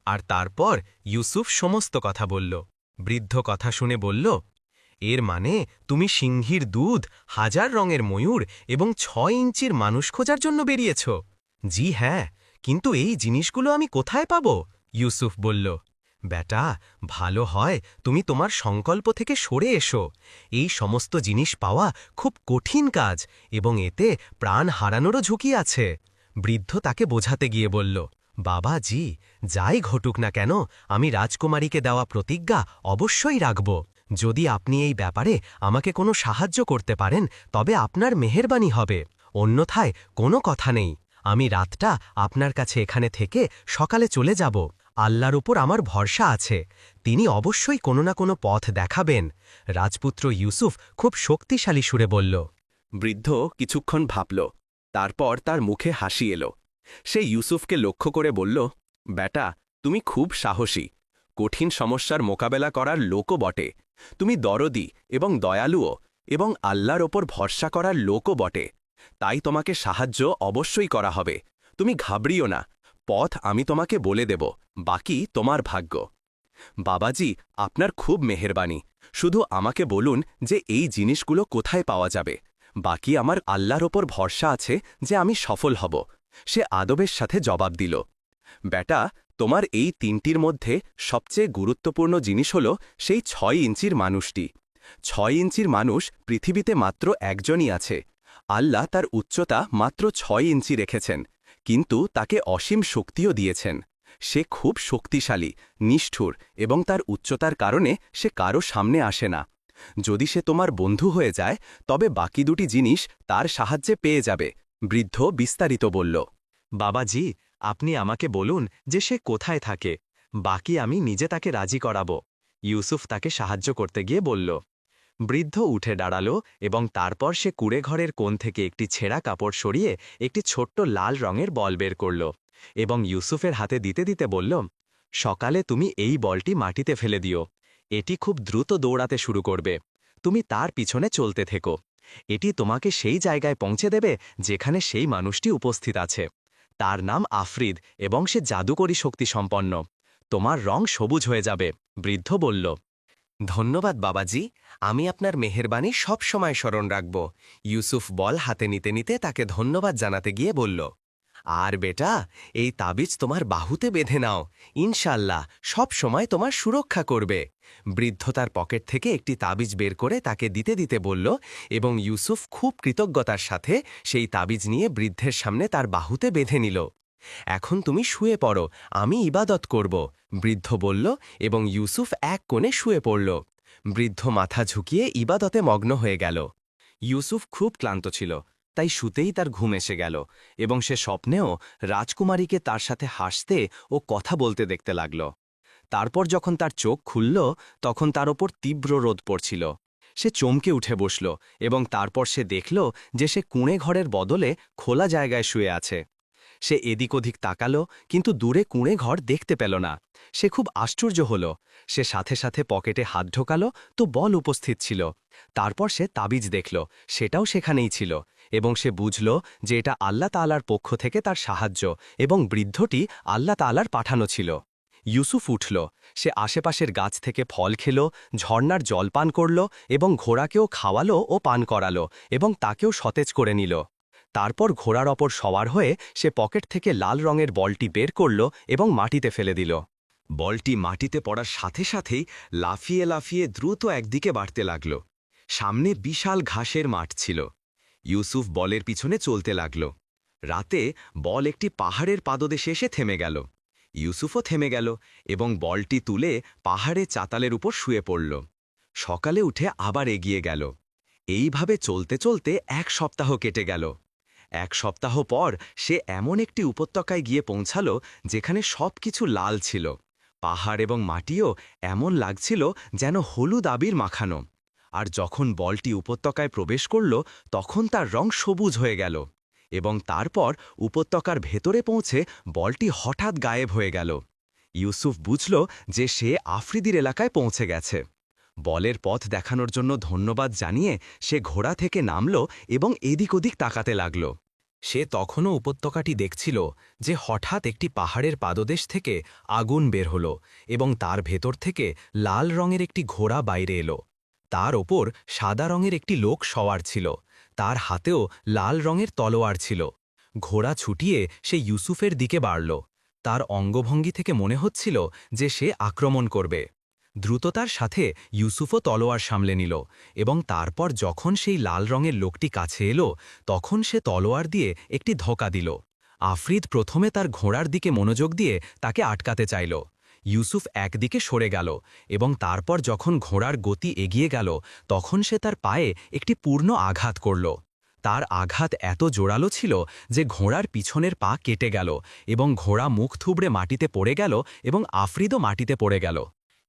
আর তারপর ইউসুফ সমস্ত কথা বলল। বৃদ্ধ কথা শুনে বলল, এর মানে তুমি সিংহীর দুধ, 1000 রঙের ময়ূর এবং 6 ইঞ্চির মানুষ খোঁজার জন্য বেরিয়েছ? জি হ্যাঁ, কিন্তু এই জিনিসগুলো আমি কোথায় পাব? ইউসুফ বলল, বেটা, ভালো হয় তুমি তোমার সংকল্প থেকে সরে এসো। এই সমস্ত জিনিস পাওয়া খুব কঠিন কাজ এবং এতে প্রাণ হারানোরও ঝুঁকি আছে। বৃদ্ধ তাকে বোঝাতে গিয়ে বলল, বাবা জি, যাই ঘটুক না কেন, আমি রাজকুমারীকে দেওয়া প্রতিজ্ঞা অবশ্যই রাখব। যদি আপনি এই ব্যাপারে আমাকে কোনো সাহায্য করতে পারেন তবে আপনার মেহেরবানি হবে, অন্যথায় কোনো কথা নেই। আমি রাতটা আপনার কাছে এখানে থেকে সকালে চলে যাব। আল্লাহর উপর আমার ভরসা আছে, তিনি অবশ্যই কোনো না কোনো পথ দেখাবেন। রাজপুত্র ইউসুফ খুব শক্তিশালী সুরে বলল। বৃদ্ধ কিছুক্ষণ ভাবল, তারপর তার মুখে হাসি এলো। সে ইউসুফকে লক্ষ্য করে বলল, বেটা, তুমি খুব সাহসী, কঠিন সমস্যার মোকাবেলা করার লোকও বটে। তুমি দরদি এবং দয়ালুও এবং আল্লাহর ওপর ভরসা করার লোকও বটে, তাই তোমাকে সাহায্য অবশ্যই করা হবে। তুমি ঘাবড়িও না, পথ আমি তোমাকে বলে দেব, বাকি তোমার ভাগ্য। বাবাজি, আপনার খুব মেহেরবানি, শুধু আমাকে বলুন যে এই জিনিসগুলো কোথায় পাওয়া যাবে, বাকি আমার আল্লাহর ওপর ভরসা আছে যে আমি সফল হব। সে আদবের সাথে জবাব দিল, বেটা, তোমার এই 3টির মধ্যে সবচেয়ে গুরুত্বপূর্ণ জিনিস হল সেই 6 ইঞ্চির মানুষটি। 6 ইঞ্চির মানুষ পৃথিবীতে মাত্র একজনই আছে। আল্লাহ তার উচ্চতা মাত্র 6 ইঞ্চি রেখেছেন, কিন্তু তাকে অসীম শক্তিও দিয়েছেন। সে খুব শক্তিশালী, নিষ্ঠুর এবং তার উচ্চতার কারণে সে কারো সামনে আসে না। যদি সে তোমার বন্ধু হয়ে যায় তবে বাকি দুটি জিনিস তার সাহায্যে পেয়ে যাবে। বৃদ্ধ বিস্তারিত বলল। বাবাজি, আপনি আমাকে বলুন যে সে কোথায় থাকে, বাকি আমি নিজে তাকে রাজি করাব। ইউসুফ তাকে সাহায্য করতে গিয়ে বলল। বৃদ্ধ উঠে দাঁড়াল এবং তারপর সে কুঁড়ে ঘরের কোণ থেকে একটি ছেঁড়া কাপড় সরিয়ে একটি ছোট্ট লাল রঙের বল বের করল এবং ইউসুফের হাতে দিতে দিতে বলল, সকালে তুমি এই বলটি মাটিতে ফেলে দিও। এটি খুব দ্রুত দৌড়াতে শুরু করবে। তুমি তার পিছনে চলতে থেকো। এটি তোমাকে সেই জায়গায় পৌঁছে দেবে যেখানে সেই মানুষটি উপস্থিত আছে। তার নাম আফরিদ এবং সে জাদুকরী শক্তি সম্পন্ন। তোমার রং সবুজ হয়ে যাবে। বৃদ্ধ বলল, ধন্যবাদ বাবাজি, আমি আপনার মেহেরবানি সব সময় স্মরণ রাখব। ইউসুফ বল হাতে নিতে নিতে তাকে ধন্যবাদ জানাতে গিয়ে বলল, আর বেটা, এই তাবিজ তোমার বাহুতে বেঁধে নাও। ইনশাল্লাহ সব সময় তোমার সুরক্ষা করবে। বৃদ্ধ তার পকেট থেকে একটি তাবিজ বের করে তাকে দিতে দিতে বলল, এবং ইউসুফ খুব কৃতজ্ঞতার সাথে সেই তাবিজ নিয়ে বৃদ্ধের সামনে তার বাহুতে বেঁধে নিল। এখন তুমি শুয়ে পড়ো, আমি ইবাদত করব, বৃদ্ধ বলল, এবং ইউসুফ এক কোণে শুয়ে পড়ল। বৃদ্ধ মাথা ঝুঁকিয়ে ইবাদতে মগ্ন হয়ে গেল। ইউসুফ খুব ক্লান্ত ছিল, তাই শুতেই তার ঘুম এসে গেল, এবং সে স্বপ্নেও রাজকুমারীকে তার সাথে হাসতে ও কথা বলতে দেখতে লাগল। তারপর যখন তার চোখ খুলল, তখন তার ওপর তীব্র রোদ পড়ছিল। সে চমকে উঠে বসল, এবং তারপর সে দেখল যে সে কুঁড়ে ঘরের বদলে খোলা জায়গায় শুয়ে আছে। সে এদিক ওদিক তাকালো, কিন্তু দূরে কুঁড়ে ঘর দেখতে পেল না। সে খুব আশ্চর্য হল। সে সাথে সাথে পকেটে হাত ঢোকালো, তো বল উপস্থিত ছিল। তারপর সে তাবিজ দেখল, সেটাও সেখানেই ছিল, এবং সে বুঝল যে এটা আল্লাহ তাআলার পক্ষ থেকে তার সাহায্য, এবং বৃদ্ধটি আল্লাহ তাআলার পাঠানো ছিল। ইউসুফ উঠল, সে আশেপাশের গাছ থেকে ফল খেল, ঝর্ণার জল পান করল, এবং ঘোড়াকেও খাওয়ালো ও পান করালো, এবং তাকেও সতেজ করে নিল। তারপর ঘোড়ার ওপর সওয়ার হয়ে সে পকেট থেকে লাল রঙের বলটি বের করল এবং মাটিতে ফেলে দিল। বলটি মাটিতে পড়ার সাথে সাথেই লাফিয়ে লাফিয়ে দ্রুত একদিকে বাড়তে লাগল। সামনে বিশাল ঘাসের মাঠ ছিল। ইউসুফ বলের পিছনে চলতে লাগল। রাতে বল একটি পাহাড়ের পাদদেশে এসে থেমে গেল। ইউসুফও থেমে গেল এবং বলটি তুলে পাহাড়ে চাতালের উপর শুয়ে পড়ল। সকালে উঠে আবার এগিয়ে গেল। এইভাবে চলতে চলতে 1 সপ্তাহ কেটে গেল। 1 সপ্তাহ পর সে এমন একটি উপত্যকায় গিয়ে পৌঁছাল যেখানে সবকিছু লাল ছিল। পাহাড় এবং মাটিও এমন লাগছিল যেন হলুদ আবির মাখানো। আর যখন বলটি উপত্যকায় প্রবেশ করল, তখন তার রং সবুজ হয়ে গেল, এবং তারপর উপত্যকার ভেতরে পৌঁছে বলটি হঠাৎ গায়েব হয়ে গেল। ইউসুফ বুঝল যে সে আফ্রিদির এলাকায় পৌঁছে গেছে। বলের পথ দেখানোর জন্য ধন্যবাদ জানিয়ে সে ঘোড়া থেকে নামল এবং এদিক ওদিক তাকাতে লাগল। সে তখনও উপত্যকাটি দেখছিল যে হঠাৎ একটি পাহাড়ের পাদদেশ থেকে আগুন বের হল, এবং তার ভেতর থেকে লাল রঙের একটি ঘোড়া বাইরে এলো। তার ওপর সাদা রঙের একটি লোক সওয়ার ছিল। তার হাতেও লাল রঙের তলোয়ার ছিল। ঘোড়া ছুটিয়ে সে ইউসুফের দিকে বাড়ল। তার অঙ্গভঙ্গি থেকে মনে হচ্ছিল যে সে আক্রমণ করবে। দ্রুততার সাথে ইউসুফও তলোয়ার সামলে নিল, এবং তারপর যখন সেই লাল রঙের লোকটি কাছে এলো, তখন সে তলোয়ার দিয়ে একটি ধোঁকা দিল। আফরিদ প্রথমে তার ঘোড়ার দিকে মনোযোগ দিয়ে তাকে আটকাতে চাইল। ইউসুফ একদিকে সরে গেল, এবং তারপর যখন ঘোড়ার গতি এগিয়ে গেল, তখন সে তার পায়ে একটি পূর্ণ আঘাত করল। তার আঘাত এত জোরালো ছিল যে ঘোড়ার পিছনের পা কেটে গেল, এবং ঘোড়া মুখ থুবড়ে মাটিতে পড়ে গেল, এবং আফরিদও মাটিতে পড়ে গেল।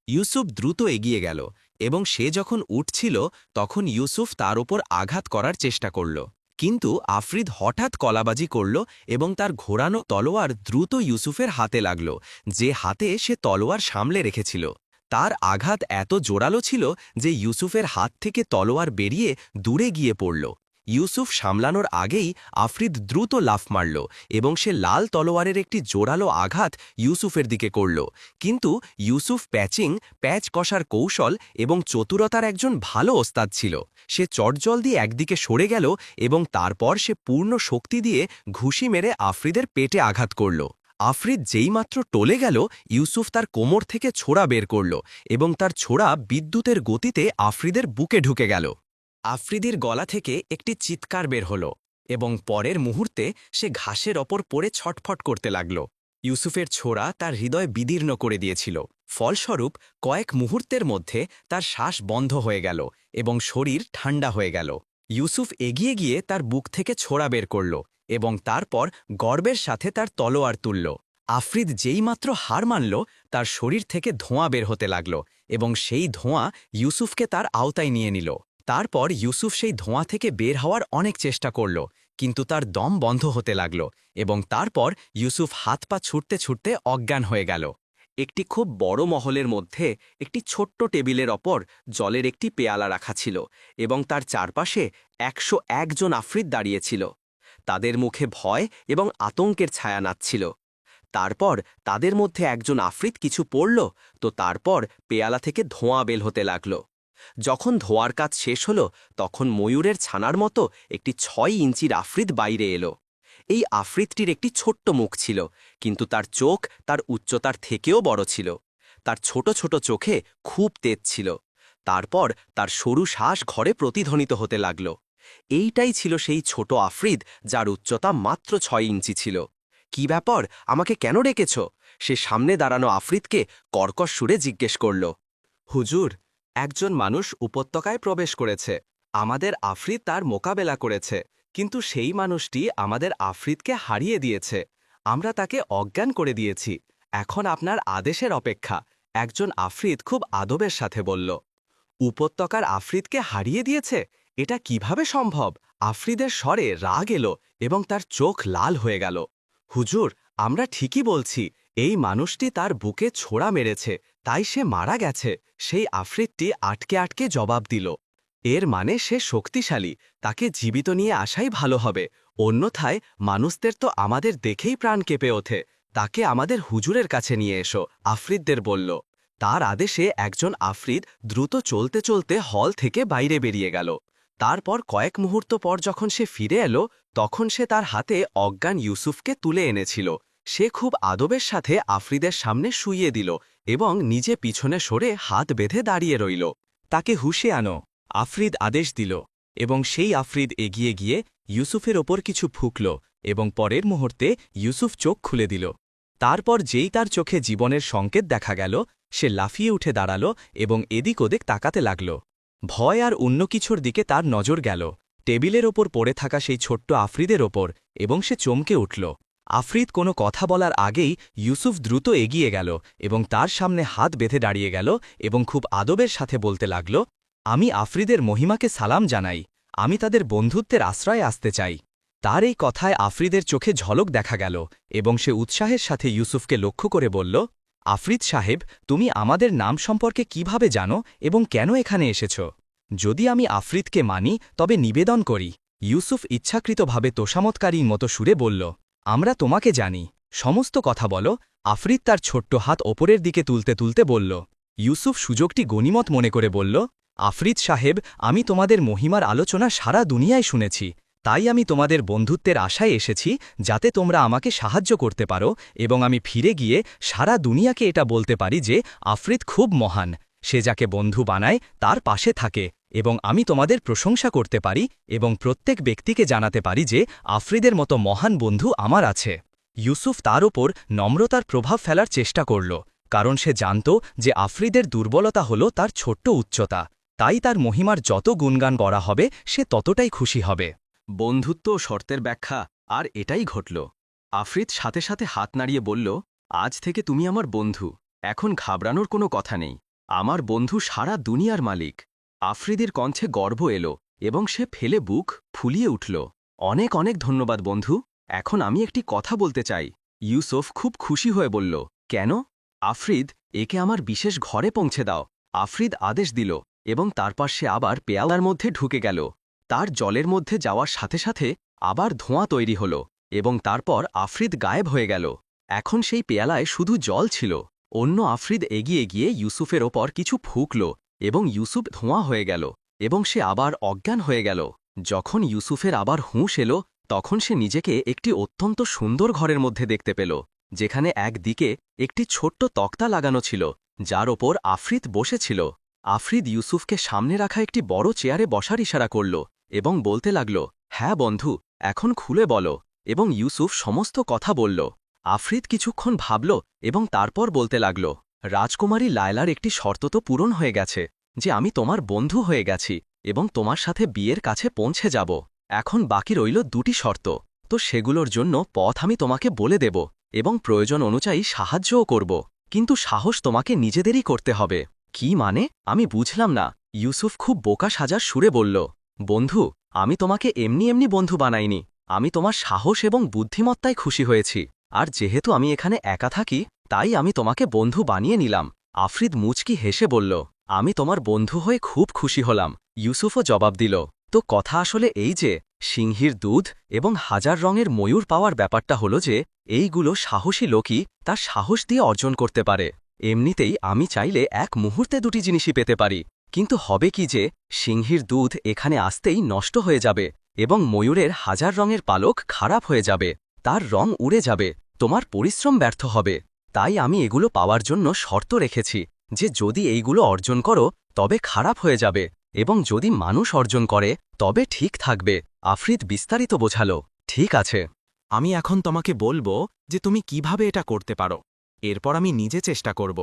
ইউসুফ দ্রুত এগিয়ে গেল, এবং সে যখন উঠছিল তখন ইউসুফ তার ওপর আঘাত করার চেষ্টা করল। কিন্তু আফরিদ হঠাৎ কলাবাজি করল এবং তার ঘোরানো তলোয়ার দ্রুত ইউসুফের হাতে লাগল, যে হাতে সে তলোয়ার সামলে রেখেছিল। তার আঘাত এত জোরালো ছিল যে ইউসুফের হাত থেকে তলোয়ার বেরিয়ে দূরে গিয়ে পড়ল। ইউসুফ সামলানোর আগেই আফরিদ দ্রুত লাফ মারল, এবং সে লাল তলোয়ারের একটি জোরালো আঘাত ইউসুফের দিকে করল। কিন্তু ইউসুফ প্যাচ কষার কৌশল এবং চতুরতার একজন ভালো ওস্তাদ ছিল। সে চটজল দিয়ে একদিকে সরে গেল, এবং তারপর সে পূর্ণ শক্তি দিয়ে ঘুষি মেরে আফরিদের পেটে আঘাত করল। আফরিদ যেইমাত্র টলে গেল, ইউসুফ তার কোমর থেকে ছোরা বের করল, এবং তার ছোরা বিদ্যুতের গতিতে আফরিদের বুকে ঢুকে গেল। আফ্রিদির গলা থেকে একটি চিৎকার বের হল, এবং পরের মুহূর্তে সে ঘাসের ওপর পড়ে ছটফট করতে লাগল। ইউসুফের ছোরা তার হৃদয় বিদীর্ণ করে দিয়েছিল। ফলস্বরূপ কয়েক মুহূর্তের মধ্যে তার শ্বাস বন্ধ হয়ে গেল এবং শরীর ঠান্ডা হয়ে গেল। ইউসুফ এগিয়ে গিয়ে তার বুক থেকে ছোরা বের করল, এবং তারপর গর্বের সাথে তার তলোয়ার তুলল। আফরিদ যেইমাত্র হার মানল, তার শরীর থেকে ধোঁয়া বের হতে লাগল, এবং সেই ধোঁয়া ইউসুফকে তার আওতায় নিয়ে নিল। তারপর ইউসুফ সেই ধোঁয়া থেকে বের হওয়ার অনেক চেষ্টা করল, কিন্তু তার দম বন্ধ হতে লাগল, এবং তারপর ইউসুফ হাত পা ছুটতে ছুটতে অজ্ঞান হয়ে গেল। একটি খুব বড় মহলের মধ্যে একটি ছোট্ট টেবিলের ওপর জলের একটি পেয়ালা রাখা ছিল এবং তার চারপাশে ১০১ জন আফ্রিদ দাঁড়িয়েছিল। তাদের মুখে ভয় এবং আতঙ্কের ছায়া নাচছিল। তারপর তাদের মধ্যে একজন আফ্রিদ কিছু পড়ল, তো তারপর পেয়ালা থেকে ধোঁয়া বের হতে লাগল। যখন ধোঁয়ার কাজ শেষ হল, তখন ময়ূরের ছানার মতো একটি ৬ ইঞ্চির আফ্রিদ বাইরে এলো। এই আফ্রিদটির একটি ছোট্ট মুখ ছিল, কিন্তু তার চোখ তার উচ্চতার থেকেও বড় ছিল। তার ছোট ছোট চোখে খুব তেজ ছিল। তারপর তার সরু শ্বাস ঘরে প্রতিধ্বনিত হতে লাগল। এইটাই ছিল সেই ছোট আফ্রিদ যার উচ্চতা মাত্র ৬ ইঞ্চি ছিল। কি ব্যাপার, আমাকে কেন ডেকেছ? সে সামনে দাঁড়ানো আফ্রিদকে কর্কশ সুরে জিজ্ঞেস করল। হুজুর, একজন মানুষ উপত্যকায় প্রবেশ করেছে। আমাদের আফ্রিদ তার মোকাবেলা করেছে, কিন্তু সেই মানুষটি আমাদের আফ্রিদকে হারিয়ে দিয়েছে। আমরা তাকে অজ্ঞান করে দিয়েছি। এখন আপনার আদেশের অপেক্ষা। একজন আফ্রিদ খুব আদবের সাথে বলল। উপত্যকার আফ্রিদকে হারিয়ে দিয়েছে? এটা কিভাবে সম্ভব? আফ্রিদের স্বরে রাগ এলো এবং তার চোখ লাল হয়ে গেল। হুজুর, আমরা ঠিকই বলছি। এই মানুষটি তার বুকে ছোড়া মেরেছে, তাই সে মারা গেছে। সেই আফ্রিদটি আটকে আটকে জবাব দিল। এর মানে সে শক্তিশালী, তাকে জীবিত নিয়ে আসাই ভালো হবে। অন্যথায় মানুষদের তো আমাদের দেখেই প্রাণ কেঁপে ওঠে। তাকে আমাদের হুজুরের কাছে নিয়ে এসো, আফ্রিদদের বলল। তার আদেশে একজন আফ্রিদ দ্রুত চলতে চলতে হল থেকে বাইরে বেরিয়ে গেল। তারপর কয়েক মুহূর্ত পর যখন সে ফিরে এলো, তখন সে তার হাতে অজ্ঞান ইউসুফকে তুলে এনেছিল। সে খুব আদবের সাথে আফ্রিদের সামনে শুইয়ে দিল এবং নিজে পিছনে সরে হাত বেঁধে দাঁড়িয়ে রইল। তাকে হুশে আনো, আফ্রিদ আদেশ দিল, এবং সেই আফ্রিদ এগিয়ে গিয়ে ইউসুফের ওপর কিছু ফুঁকল এবং পরের মুহূর্তে ইউসুফ চোখ খুলে দিল। তারপর যেই তার চোখে জীবনের সংকেত দেখা গেল, সে লাফিয়ে উঠে দাঁড়াল এবং এদিক ওদিক তাকাতে লাগল। ভয় আর অন্য কিছুর দিকে তার নজর গেল, টেবিলের ওপর পড়ে থাকা সেই ছোট্ট আফ্রিদের ওপর, এবং সে চমকে উঠল। আফ্রিদ কোনো কথা বলার আগেই ইউসুফ দ্রুত এগিয়ে গেল এবং তার সামনে হাত বেঁধে দাঁড়িয়ে গেল এবং খুব আদবের সাথে বলতে লাগল, আমি আফ্রিদের মহিমাকে সালাম জানাই। আমি তাদের বন্ধুত্বের আশ্রয়ে আসতে চাই। তার এই কথায় আফ্রিদের চোখে ঝলক দেখা গেল এবং সে উৎসাহের সাথে ইউসুফকে লক্ষ্য করে বলল, আফ্রিদ সাহেব, তুমি আমাদের নাম সম্পর্কে কিভাবে জানো এবং কেন এখানে এসেছ? যদি আমি আফ্রিদকে মানি তবে নিবেদন করি। ইউসুফ ইচ্ছাকৃতভাবে তোষামতকারীর মতো সুরে বলল, আমরা তোমাকে জানি, সমস্ত কথা বলো। আফ্রিদ তার ছোট্ট হাত ওপরের দিকে তুলতে তুলতে বলল। ইউসুফ সুযোগটি গনিমত মনে করে বলল, আফ্রিদ সাহেব, আমি তোমাদের মহিমার আলোচনা সারা দুনিয়ায় শুনেছি। তাই আমি তোমাদের বন্ধুত্বের আশায় এসেছি, যাতে তোমরা আমাকে সাহায্য করতে পারো এবং আমি ফিরে গিয়ে সারা দুনিয়াকে এটা বলতে পারি যে আফ্রিদ খুব মহান। সে যাকে বন্ধু বানায় তার পাশে থাকে, এবং আমি তোমাদের প্রশংসা করতে পারি এবং প্রত্যেক ব্যক্তিকে জানাতে পারি যে আফ্রিদের মতো মহান বন্ধু আমার আছে। ইউসুফ তার ওপর নম্রতার প্রভাব ফেলার চেষ্টা করল, কারণ সে জানত যে আফ্রিদের দুর্বলতা হল তার ছোট্ট উচ্চতা। তাই তার মহিমার যত গুণগান করা হবে সে ততটাই খুশি হবে। বন্ধুত্ব ও শর্তের ব্যাখ্যা, আর এটাই ঘটল। আফ্রিদ সাথে সাথে হাত নাড়িয়ে বলল, আজ থেকে তুমি আমার বন্ধু। এখন ঘাবড়ানোর কোনো কথা নেই। আমার বন্ধু সারা দুনিয়ার মালিক। আফ্রিদের কণ্ঠে গর্ব এলো এবং সে ফেলে বুক ফুলিয়ে উঠল। অনেক অনেক ধন্যবাদ বন্ধু। এখন আমি একটি কথা বলতে চাই। ইউসুফ খুব খুশি হয়ে বলল, কেন? আফ্রিদ, একে আমার বিশেষ ঘরে পৌঁছে দাও। আফ্রিদ আদেশ দিল এবং তারপর সে আবার পেয়ালার মধ্যে ঢুকে গেল। তার জলের মধ্যে যাওয়ার সাথে সাথে আবার ধোঁয়া তৈরি হল এবং তারপর আফ্রিদ গায়েব হয়ে গেল। এখন সেই পেয়ালায় শুধু জল ছিল। অন্য আফ্রিদ এগিয়ে গিয়ে ইউসুফের ওপর কিছু ফুঁকল এবং ইউসুফ ধোঁয়া হয়ে গেল এবং সে আবার অজ্ঞান হয়ে গেল। যখন ইউসুফের আবার হুঁশ এলো, তখন সে নিজেকে একটি অত্যন্ত সুন্দর ঘরের মধ্যে দেখতে পেল, যেখানে একদিকে একটি ছোট্ট তক্তা লাগানো ছিল, যার ওপর আফ্রিদ বসেছিল। আফ্রিদ ইউসুফকে সামনে রাখা একটি বড় চেয়ারে বসার ইশারা করল এবং বলতে লাগল, হ্যাঁ বন্ধু, এখন খুলে বলো। এবং ইউসুফ সমস্ত কথা বলল। আফ্রিদ কিছুক্ষণ ভাবল এবং তারপর বলতে লাগল, রাজকুমারী লায়লার একটি শর্ত তো পূরণ হয়ে গেছে, যে আমি তোমার বন্ধু হয়ে গেছি এবং তোমার সাথে বিয়ের কাছে পৌঁছে যাব। এখন বাকি রইল দুটি শর্ত, তো সেগুলোর জন্য পথ আমি তোমাকে বলে দেব এবং প্রয়োজন অনুযায়ী সাহায্যও করব, কিন্তু সাহস তোমাকে নিজেদেরই করতে হবে। কি মানে? আমি বুঝলাম না। ইউসুফ খুব বোকা সাজার সুরে বলল, বন্ধু, আমি তোমাকে এমনি এমনি বন্ধু বানাইনি। আমি তোমার সাহস এবং বুদ্ধিমত্তায় খুশি হয়েছি। আর যেহেতু আমি এখানে একা থাকি, তাই আমি তোমাকে বন্ধু বানিয়ে নিলাম। আফ্রিদ মুচকি হেসে বলল, আমি তোমার বন্ধু হয়ে খুব খুশি হলাম। ইউসুফও জবাব দিল, তো কথা আসলে এই যে সিংহীর দুধ এবং হাজার রঙের ময়ূর পাওয়ার ব্যাপারটা হলো যে এইগুলো সাহসী লোকই তার সাহস দিয়ে অর্জন করতে পারে। এমনিতেই আমি চাইলে এক মুহূর্তে দুটি জিনিসই পেতে পারি, কিন্তু হবে কি যে সিংহীর দুধ এখানে আসতেই নষ্ট হয়ে যাবে এবং ময়ূরের হাজার রঙের পালক খারাপ হয়ে যাবে, তার রং উড়ে যাবে, তোমার পরিশ্রম ব্যর্থ হবে। তাই আমি এগুলো পাওয়ার জন্য শর্ত রেখেছি যে যদি এইগুলো অর্জন করো তবে খারাপ হয়ে যাবে, এবং যদি মানুষ অর্জন করে তবে ঠিক থাকবে। আফ্রিদ বিস্তারিত বোঝালো, ঠিক আছে, আমি এখন তোমাকে বলবো যে তুমি কিভাবে এটা করতে পারো, এরপর আমি নিজে চেষ্টা করব।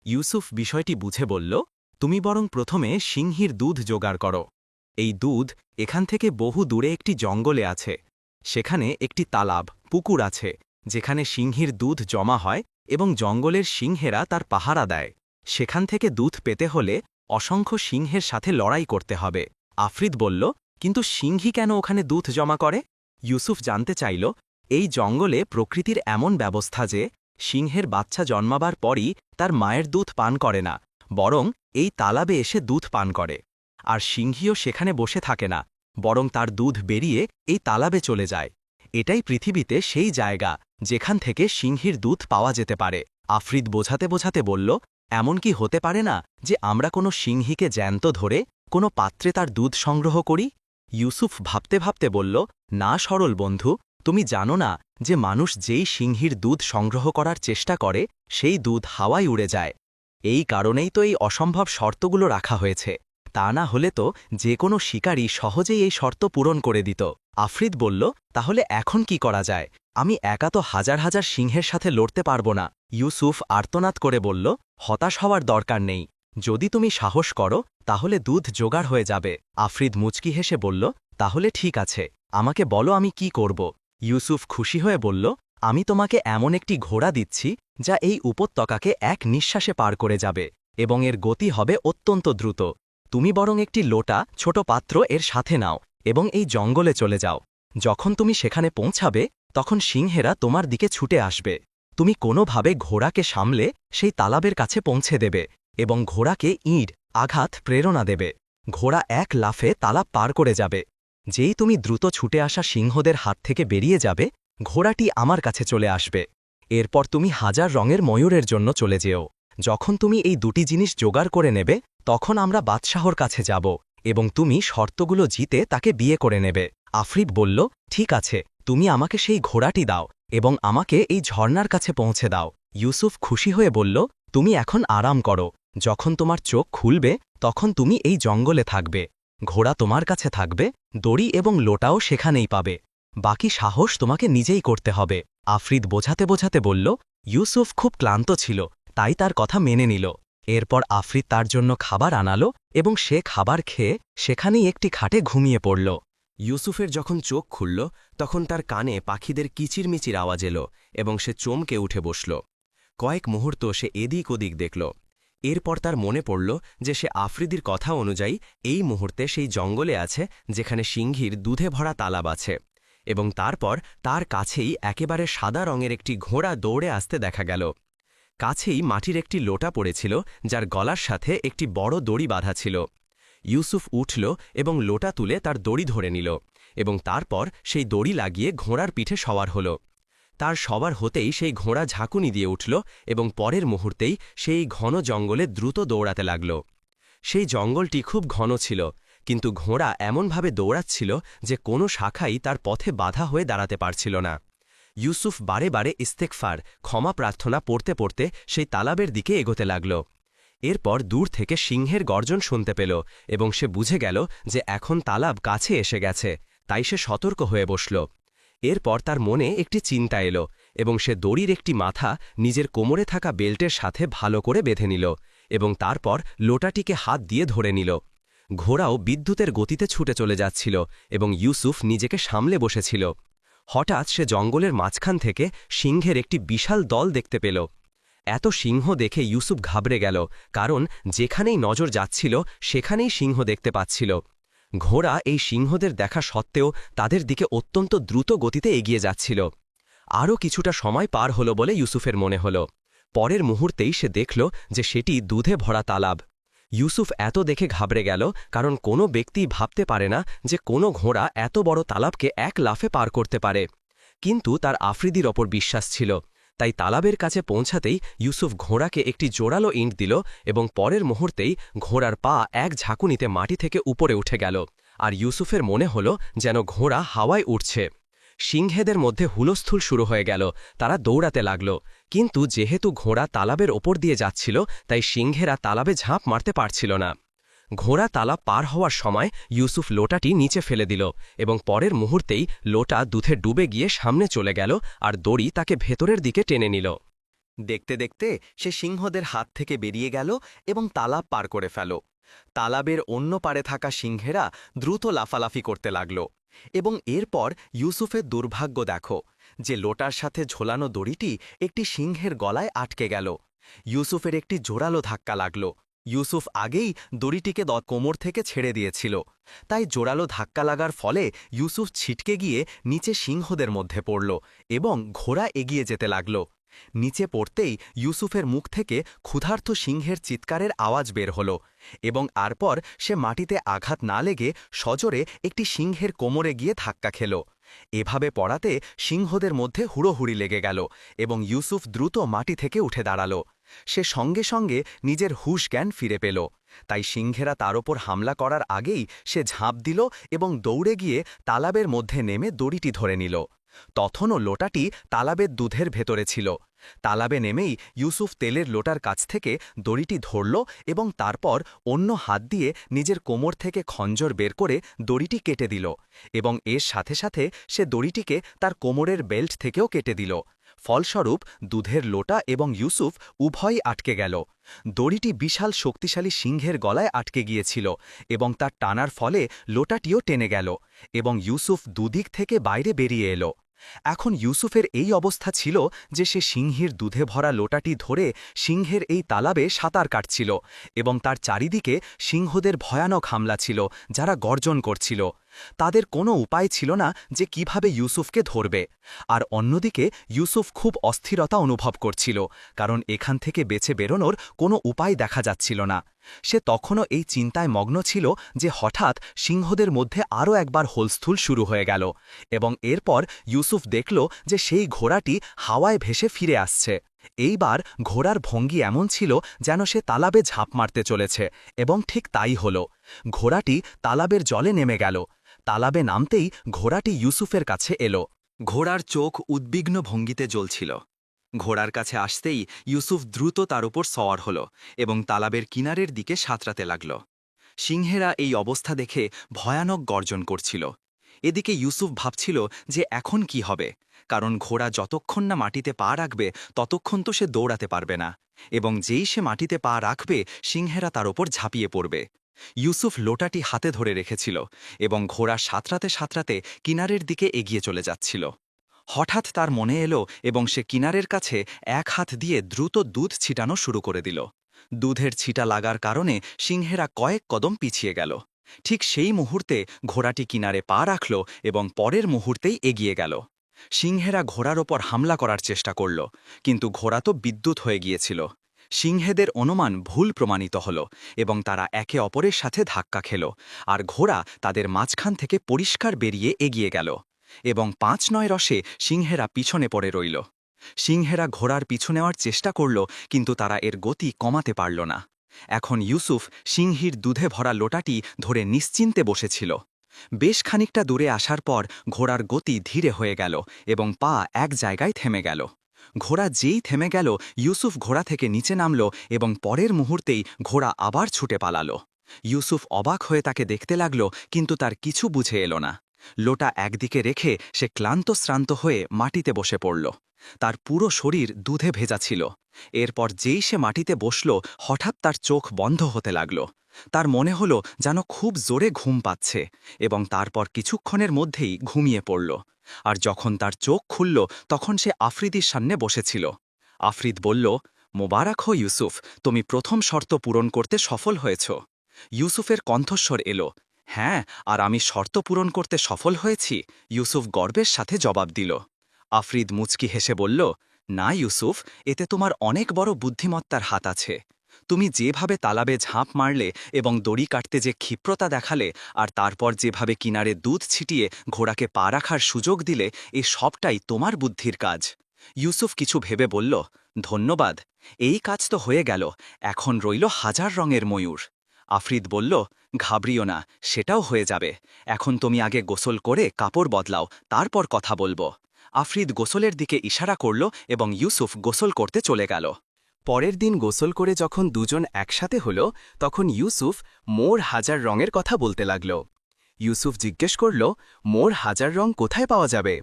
ইউসুফ বিষয়টি বুঝে বলল, তুমি বরং প্রথমে সিংহীর দুধ জোগাড় করো। এই দুধ এখান থেকে বহু দূরে একটি জঙ্গলে আছে। সেখানে একটি তালাব পুকুর আছে যেখানে সিংহীর দুধ জমা হয় এবং জঙ্গলের সিংহেরা তার পাহারা দেয়। সেখান থেকে দুধ পেতে হলে অসংখ্য সিংহের সাথে লড়াই করতে হবে। আফ্রিদ বলল, কিন্তু সিংহী কেন ওখানে দুধ জমা করে? ইউসুফ জানতে চাইল, এই জঙ্গলে প্রকৃতির এমন ব্যবস্থা যে সিংহের বাচ্চা জন্মাবার পরই তার মায়ের দুধ পান করে না, বরং এই তালাবে এসে দুধ পান করে। আর সিংহীও সেখানে বসে থাকে না, বরং তার দুধ বেরিয়ে এই তালাবে চলে যায়। এটাই পৃথিবীতে সেই জায়গা যেখান থেকে সিংহীর দুধ পাওয়া যেতে পারে। আফ্রিদ বোঝাতে বোঝাতে বলল, এমন কি হতে পারে না যে আমরা কোনো সিংহীকে জ্যান্ত ধরে কোনো পাত্রে তার দুধ সংগ্রহ করি? ইউসুফ ভাবতে ভাবতে বলল, না সরল বন্ধু, তুমি জানো না যে মানুষ যেই সিংহীর দুধ সংগ্রহ করার চেষ্টা করে সেই দুধ হাওয়ায় উড়ে যায়। এই কারণেই তো এই অসম্ভব শর্তগুলো রাখা হয়েছে, তা না হলে তো যে কোনো শিকারী সহজেই এই শর্ত পূরণ করে দিত। আফ্রিদ বলল, তাহলে এখন কি করা যায়? আমি একা তো হাজার হাজার সিংহের সাথে লড়তে পারব না। ইউসুফ আর্তনাদ করে বলল, হতাশ হওয়ার দরকার নেই, যদি তুমি সাহস করো তাহলে দুধ জোগাড় হয়ে যাবে। আফ্রিদ মুচকি হেসে বলল, তাহলে ঠিক আছে, আমাকে বলো আমি কি করব। ইউসুফ খুশি হয়ে বলল, আমি তোমাকে এমন একটি ঘোড়া দিচ্ছি যা এই উপত্যকাকে এক নিঃশ্বাসে পার করে যাবে এবং এর গতি হবে অত্যন্ত দ্রুত। তুমি বরং একটি লোটা ছোট পাত্র এর সাথে নাও এবং এই জঙ্গলে চলে যাও। যখন তুমি সেখানে পৌঁছাবে তখন সিংহেরা তোমার দিকে ছুটে আসবে। তুমি কোনোভাবে ঘোড়াকে সামলে সেই তালাবের কাছে পৌঁছে দেবে এবং ঘোড়াকে ইঁট আঘাত প্রেরণা দেবে। ঘোড়া এক লাফে তালাব পার করে যাবে। যেই তুমি দ্রুত ছুটে আসা সিংহদের হাত থেকে বেরিয়ে যাবে, ঘোড়াটি আমার কাছে চলে আসবে। এরপর তুমি হাজার রঙের ময়ূরের জন্য চলে যেও। যখন তুমি এই দুটি জিনিস জোগাড় করে নেবে তখন আমরা বাদশাহর কাছে যাব এবং তুমি শর্তগুলো জিতে তাকে বিয়ে করে নেবে। আফ্রিদ বলল, ঠিক আছে, তুমি আমাকে সেই ঘোড়াটি দাও এবং আমাকে এই ঝর্ণার কাছে পৌঁছে দাও। ইউসুফ খুশি হয়ে বলল, তুমি এখন আরাম করো, যখন তোমার চোখ খুলবে তখন তুমি এই জঙ্গলে থাকবে। ঘোড়া তোমার কাছে থাকবে, দড়ি এবং লোটাও সেখানেই পাবে। বাকি সাহস তোমাকে নিজেই করতে হবে। আফ্রিদ বোঝাতে বোঝাতে বলল, ইউসুফ খুব ক্লান্ত ছিল, তাই তার কথা মেনে নিল। এরপর আফ্রিদ তার জন্য খাবার আনালো এবং সে খাবার খেয়ে সেখানেই একটি খাটে ঘুমিয়ে পড়ল। ইউসুফের যখন চোখ খুলল তখন তার কানে পাখিদের কিচিরমিচির আওয়াজ এলো এবং সে চমকে উঠে বসল। কয়েক মুহূর্ত সে এদিক ওদিক দেখল। এরপর তার মনে পড়ল যে সে আফ্রিদির কথা অনুযায়ী এই মুহূর্তে সেই জঙ্গলে আছে যেখানে সিংহীর দুধে ভরা তালাব আছে, এবং তারপর তার কাছেই একেবারে সাদা রঙের একটি ঘোড়া দৌড়ে আসতে দেখা গেল। কাছেই মাটির একটি লোটা পড়েছিল যার গলার সাথে একটি বড় দড়ি বাঁধা ছিল। ইউসুফ উঠল এবং লোটা তুলে তার দড়ি ধরে নিল এবং তারপর সেই দড়ি লাগিয়ে ঘোড়ার পিঠে সওয়ার হল। তার সবার হতেই সেই ঘোড়া ঝাঁকুনি দিয়ে উঠল এবং পরের মুহূর্তেই সেই ঘন জঙ্গলে দ্রুত দৌড়াতে লাগল। সেই জঙ্গলটি খুব ঘন ছিল, কিন্তু ঘোড়া এমনভাবে দৌড়াচ্ছিল যে কোনো শাখাই তার পথে বাধা হয়ে দাঁড়াতে পারছিল না। ইউসুফ বারে বারে ইস্তেগফার ক্ষমা প্রার্থনা পড়তে পড়তে সেই তালাবের দিকে এগোতে লাগল। এরপর দূর থেকে সিংহের গর্জন শুনতে পেল এবং সে বুঝে গেল যে এখন তালাব কাছে এসে গেছে, তাই সে সতর্ক হয়ে বসল। এরপর তার মনে একটি চিন্তা এলো এবং সে দড়ির একটি মাথা নিজের কোমরে থাকা বেল্টের সাথে ভালো করে বেঁধে নিল এবং তারপর লোটাটিকে হাত দিয়ে ধরে নিল। ঘোড়াও বিদ্যুতের গতিতে ছুটে চলে যাচ্ছিল এবং ইউসুফ নিজেকে সামলে বসেছিল। হঠাৎ সে জঙ্গলের মাঝখান থেকে সিংহের একটি বিশাল দল দেখতে পেল। এত সিংহ দেখে ইউসুফ ঘাবড়ে গেল, কারণ যেখানেই নজর যাচ্ছিল সেখানেই সিংহ দেখতে পাচ্ছিল। ঘোড়া এই সিংহদের দেখা সত্ত্বেও তাদের দিকে অত্যন্ত দ্রুত গতিতে এগিয়ে যাচ্ছিল। আরও কিছুটা সময় পার হলো বলে ইউসুফের মনে হল। পরের মুহূর্তেই সে দেখল যে সেটি দুধে ভরা তালাব। ইউসুফ এত দেখে ঘাবড়ে গেল, কারণ কোনো ব্যক্তি ভাবতে পারে না যে কোনো ঘোড়া এত বড় তালাবকে এক লাফে পার করতে পারে। কিন্তু তার আফ্রিদির ওপর বিশ্বাস ছিল, তাই তালাবের কাছে পৌঁছাতেই ইউসুফ ঘোড়াকে একটি জোরালো ইঁট দিল এবং পরের মুহূর্তেই ঘোড়ার পা এক ঝাঁকুনিতে মাটি থেকে উপরে উঠে গেল, আর ইউসুফের মনে হল যেন ঘোড়া হাওয়ায় উঠছে। সিংহেদের মধ্যে হুলস্থুল শুরু হয়ে গেল, তারা দৌড়াতে লাগল। কিন্তু যেহেতু ঘোড়া তালাবের ওপর দিয়ে যাচ্ছিল, তাই সিংহেরা তালাবে ঝাঁপ মারতে পারছিল না। ঘোড়া তালাব পার হওয়ার সময় ইউসুফ লোটাটি নিচে ফেলে দিল এবং পরের মুহূর্তেই লোটা দুধে ডুবে গিয়ে সামনে চলে গেল, আর দড়ি তাকে ভেতরের দিকে টেনে নিল। দেখতে দেখতে সে সিংহদের হাত থেকে বেরিয়ে গেল এবং তালাব পার করে ফেল। তালাবের অন্য পারে থাকা সিংহেরা দ্রুত লাফালাফি করতে লাগল। এবং এরপর ইউসুফের দুর্ভাগ্য দেখো যে লোটার সাথে ঝোলানো দড়িটি একটি সিংহের গলায় আটকে গেল। ইউসুফের একটি জোরালো ধাক্কা লাগল। ইউসুফ আগেই দড়িটিকে কোমর থেকে ছেড়ে দিয়েছিল, তাই জোরালো ধাক্কা লাগার ফলে ইউসুফ ছিটকে গিয়ে নিচে সিংহদের মধ্যে পড়ল এবং ঘোড়া এগিয়ে যেতে লাগল। নিচে পড়তেই ইউসুফের মুখ থেকে ক্ষুধার্ত সিংহের চিৎকারের আওয়াজ বের হল এবং তারপর সে মাটিতে আঘাত না লেগে সজোরে একটি সিংহের কোমরে গিয়ে ধাক্কা খেল। এভাবে পড়াতে সিংহদের মধ্যে হুড়োহুড়ি লেগে গেল এবং ইউসুফ দ্রুত মাটি থেকে উঠে দাঁড়াল। সে সঙ্গে সঙ্গে নিজের হুঁশ জ্ঞান ফিরে পেল। তাই সিংহেরা তার ওপর হামলা করার আগেই সে ঝাঁপ দিল এবং দৌড়ে গিয়ে তালাবের মধ্যে নেমে দড়িটি ধরে নিল। তখনও লোটাটি তালাবের দুধের ভেতরে ছিল। তালাবে নেমেই ইউসুফ তেলের লোটার কাছ থেকে দড়িটি ধরল এবং তারপর অন্য হাত দিয়ে নিজের কোমর থেকে খঞ্জর বের করে দড়িটি কেটে দিল এবং এর সাথে সাথে সে দড়িটিকে তার কোমরের বেল্ট থেকেও কেটে দিল। ফলস্বরূপ দুধের লোটা এবং ইউসুফ উভয়ই আটকে গেল। দড়িটি বিশাল শক্তিশালী সিংহের গলায় আটকে গিয়েছিল এবং তার টানার ফলে লোটাটিও টেনে গেল এবং ইউসুফ দুদিক থেকে বাইরে বেরিয়ে এলো। এখন ইউসুফের এই অবস্থা ছিল যে সে সিংহের দুধে ভরা লোটাটি ধরে সিংহের এই তালাবে সাঁতার কাটছিল এবং তার চারিদিকে সিংহদের ভয়ানক হামলা ছিল, যারা গর্জন করছিল। তাদের কোনো উপায় ছিল না যে কিভাবে ইউসুফকে ধরবে। আর অন্যদিকে ইউসুফ খুব অস্থিরতা অনুভব করছিল, কারণ এখান থেকে বেঁচে বেরোনোর কোনো উপায় দেখা যাচ্ছিল না। সে তখনও এই চিন্তায় মগ্ন ছিল যে হঠাৎ সিংহদের মধ্যে আরও একবার হোলস্থুল শুরু হয়ে গেল এবং এরপর ইউসুফ দেখল যে সেই ঘোড়াটি হাওয়ায় ভেসে ফিরে আসছে। এইবার ঘোড়ার ভঙ্গি এমন ছিল যেন সে তালাবে ঝাঁপ মারতে চলেছে, এবং ঠিক তাই হল। ঘোড়াটি তালাবের জলে নেমে গেল। তালাবে নামতেই ঘোড়াটি ইউসুফের কাছে এলো। ঘোড়ার চোখ উদ্বিগ্ন ভঙ্গিতে জ্বলছিল। ঘোড়ার কাছে আসতেই ইউসুফ দ্রুত তার উপর সওয়ার হল এবং তালাবের কিনারের দিকে সাঁতরাতে লাগল। সিংহেরা এই অবস্থা দেখে ভয়ানক গর্জন করছিল। এদিকে ইউসুফ ভাবছিল যে এখন কি হবে, কারণ ঘোড়া যতক্ষণ না মাটিতে পা রাখবে ততক্ষণ তো সে দৌড়াতে পারবে না, এবং যেই সে মাটিতে পা রাখবে সিংহেরা তার ওপর ঝাঁপিয়ে পড়বে। ইউসুফ লোটাটি হাতে ধরে রেখেছিল এবং ঘোড়া সাঁতরাতে সাঁতরাতে কিনারের দিকে এগিয়ে চলে যাচ্ছিল। হঠাৎ তার মনে এলো এবং সে কিনারের কাছে এক হাত দিয়ে দ্রুত দুধ ছিটানো শুরু করে দিল। দুধের ছিটা লাগার কারণে সিংহেরা কয়েক কদম পিছিয়ে গেল। ঠিক সেই মুহূর্তে ঘোড়াটি কিনারে পা রাখল এবং পরের মুহূর্তেই এগিয়ে গেল। সিংহেরা ঘোড়ার ওপর হামলা করার চেষ্টা করল, কিন্তু ঘোড়া তো বিদ্যুৎ হয়ে গিয়েছিল। সিংহেদের অনুমান ভুল প্রমাণিত হল এবং তারা একে অপরের সাথে ধাক্কা খেল, আর ঘোড়া তাদের মাঝখান থেকে পরিষ্কার বেরিয়ে এগিয়ে গেল এবং ৫-৯ রসে সিংহেরা পিছনে পড়ে রইল। সিংহেরা ঘোড়ার পিছু নেওয়ার চেষ্টা করল, কিন্তু তারা এর গতি কমাতে পারল না। এখন ইউসুফ সিংহীর দুধে ভরা লোটাটি ধরে নিশ্চিন্তে বসেছিল। বেশ খানিকটা দূরে আসার পর ঘোড়ার গতি ধীরে হয়ে গেল এবং পা এক জায়গায় থেমে গেল। ঘোড়া যেই থেমে গেল, ইউসুফ ঘোড়া থেকে নিচে নামল এবং পরের মুহূর্তেই ঘোড়া আবার ছুটে পালাল। ইউসুফ অবাক হয়ে তাকে দেখতে লাগল, কিন্তু তার কিছু বুঝে এলো না। লোটা একদিকে রেখে সে ক্লান্ত শ্রান্ত হয়ে মাটিতে বসে পড়ল। তার পুরো শরীর দুধে ভেজা ছিল। এরপর যেই সে মাটিতে বসল, হঠাৎ তার চোখ বন্ধ হতে লাগল। তার মনে হল যেন খুব জোরে ঘুম পাচ্ছে এবং তারপর কিছুক্ষণের মধ্যেই ঘুমিয়ে পড়ল। আর যখন তার চোখ খুলল, তখন সে আফ্রিদির সামনে বসেছিল। আফ্রিদ বলল, মোবারক হো ইউসুফ, তুমি প্রথম শর্ত পূরণ করতে সফল হয়েছ। ইউসুফের কণ্ঠস্বর এলো, হ্যাঁ, আর আমি শর্ত পূরণ করতে সফল হয়েছি, ইউসুফ গর্বের সাথে জবাব দিল। আফ্রিদ মুচকি হেসে বলল, না ইউসুফ, এতে তোমার অনেক বড় বুদ্ধিমত্তার হাত আছে। তুমি যেভাবে তালাবে ঝাঁপ মারলে এবং দড়ি কাটতে যে ক্ষিপ্রতা দেখালে, আর তারপর যেভাবে কিনারে দুধ ছিটিয়ে ঘোড়াকে পা রাখার সুযোগ দিলে, এ সবটাই তোমার বুদ্ধির কাজ। ইউসুফ কিছু ভেবে বলল, ধন্যবাদ। এই কাজ তো হয়ে গেল, এখন রইল 1000 রঙের ময়ূর। আফরিদ বলল, ঘাবড়িও না, সেটাও হয়ে যাবে। এখন তুমি আগে গোসল করে কাপড় বদলাও, তারপর কথা বলবো। আফরিদ গোসলের দিকে ইশারা করল এবং ইউসুফ গোসল করতে চলে গেল। পরের দিন গোসল করে যখন দুজন একসাথে হল, তখন ইউসুফ মোর 1000 রঙের কথা বলতে লাগল। ইউসুফ জিজ্ঞেস করল, মোর 1000 রং কোথায় পাওয়া যাবে?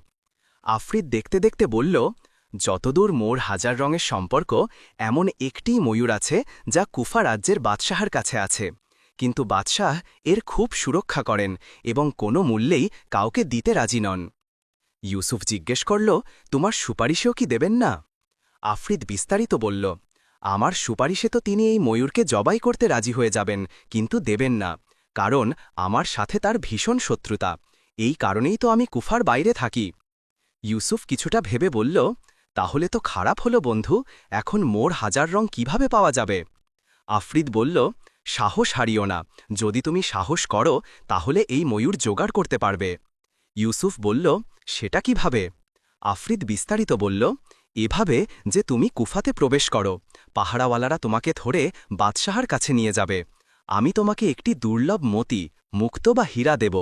আফরিদ দেখতে দেখতে বলল, যতদূর মোর 1000 রঙের সম্পর্ক, এমন একটি ময়ূর আছে যা কুফা রাজ্যের বাদশাহের কাছে আছে, কিন্তু বাদশাহ এর খুব সুরক্ষা করেন এবং কোনো মূল্যেই কাউকে দিতে রাজি নন। ইউসুফ জিজ্ঞেস করল, তোমার সুপারিশেও কি দেবেন না? আফরিদ বিস্তারিত বলল, আমার সুপারিশে তো তিনি এই ময়ূরকে জবাই করতে রাজি হয়ে যাবেন, কিন্তু দেবেন না, কারণ আমার সাথে তার ভীষণ শত্রুতা। এই কারণেই তো আমি কুফার বাইরে থাকি। ইউসুফ কিছুটা ভেবে বলল, তাহলে তো খারাপ হলো বন্ধু, এখন মোর 1000 রং কিভাবে পাওয়া যাবে? আফরিদ বলল, সাহস হারিও না, যদি তুমি সাহস করো তাহলে এই ময়ূর জোগাড় করতে পারবে। ইউসুফ বলল, সেটা কিভাবে? আফরিদ বিস্তারিত বলল, এভাবে যে তুমি কুফাতে প্রবেশ করো, পাহারাওয়ালারা তোমাকে ধরে বাদশাহার কাছে নিয়ে যাবে। আমি তোমাকে একটি দুর্লভ মতি, মুক্ত বা হীরা দেব,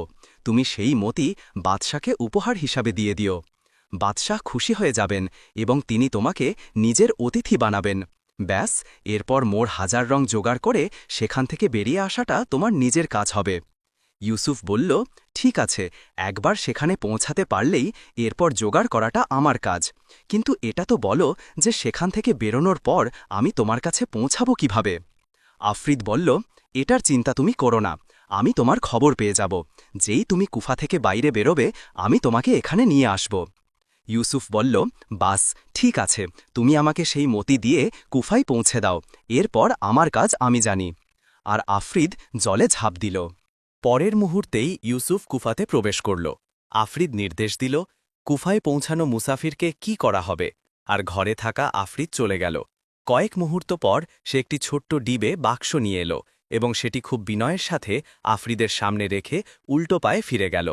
তুমি সেই মতি বাদশাকে উপহার হিসাবে দিয়ে দিও। বাদশাহ খুশি হয়ে যাবেন এবং তিনি তোমাকে নিজের অতিথি বানাবেন। ব্যাস, এরপর মোর 1000 রং জোগাড় করে সেখান থেকে বেরিয়ে আসাটা তোমার নিজের কাজ হবে। ইউসুফ বলল, ঠিক আছে, একবার সেখানে পৌঁছাতে পারলেই এরপর জোগাড় করাটা আমার কাজ, কিন্তু এটা তো বলো যে সেখান থেকে বেরোনোর পর আমি তোমার কাছে পৌঁছাবো কিভাবে? আফরিদ বলল, এটার চিন্তা তুমি করো না, আমি তোমার খবর পেয়ে যাব। যেই তুমি কুফা থেকে বাইরে বেরোবে, আমি তোমাকে এখানে নিয়ে আসব। ইউসুফ বলল, বাস, ঠিক আছে, তুমি আমাকে সেই মতি দিয়ে কুফায় পৌঁছে দাও, এরপর আমার কাজ আমি জানি। আর আফরিদ জলে ঝাঁপ দিল। পরের মুহূর্তেই ইউসুফ কুফাতে প্রবেশ করল। আফরিদ নির্দেশ দিল, কুফায় পৌঁছানো মুসাফিরকে কি করা হবে, আর ঘরে থাকা আফরিদ চলে গেল। কয়েক মুহূর্ত পর সে একটি ছোট্ট ডিবে বাক্স নিয়ে এলো এবং সেটি খুব বিনয়ের সাথে আফরিদের সামনে রেখে উল্টো পায়ে ফিরে গেল।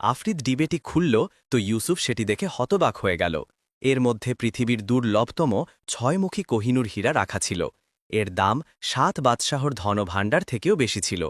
আফরিদ ডিবেটি খুলল তো ইউসুফ সেটি দেখে হতবাক হয়ে গেল। এর মধ্যে পৃথিবীর দুর্লভতম 6মুখী কোহিনূর হীরা রাখা ছিল। এর দাম 7 বাদশাহর ধনভাণ্ডার থেকেও বেশি ছিল।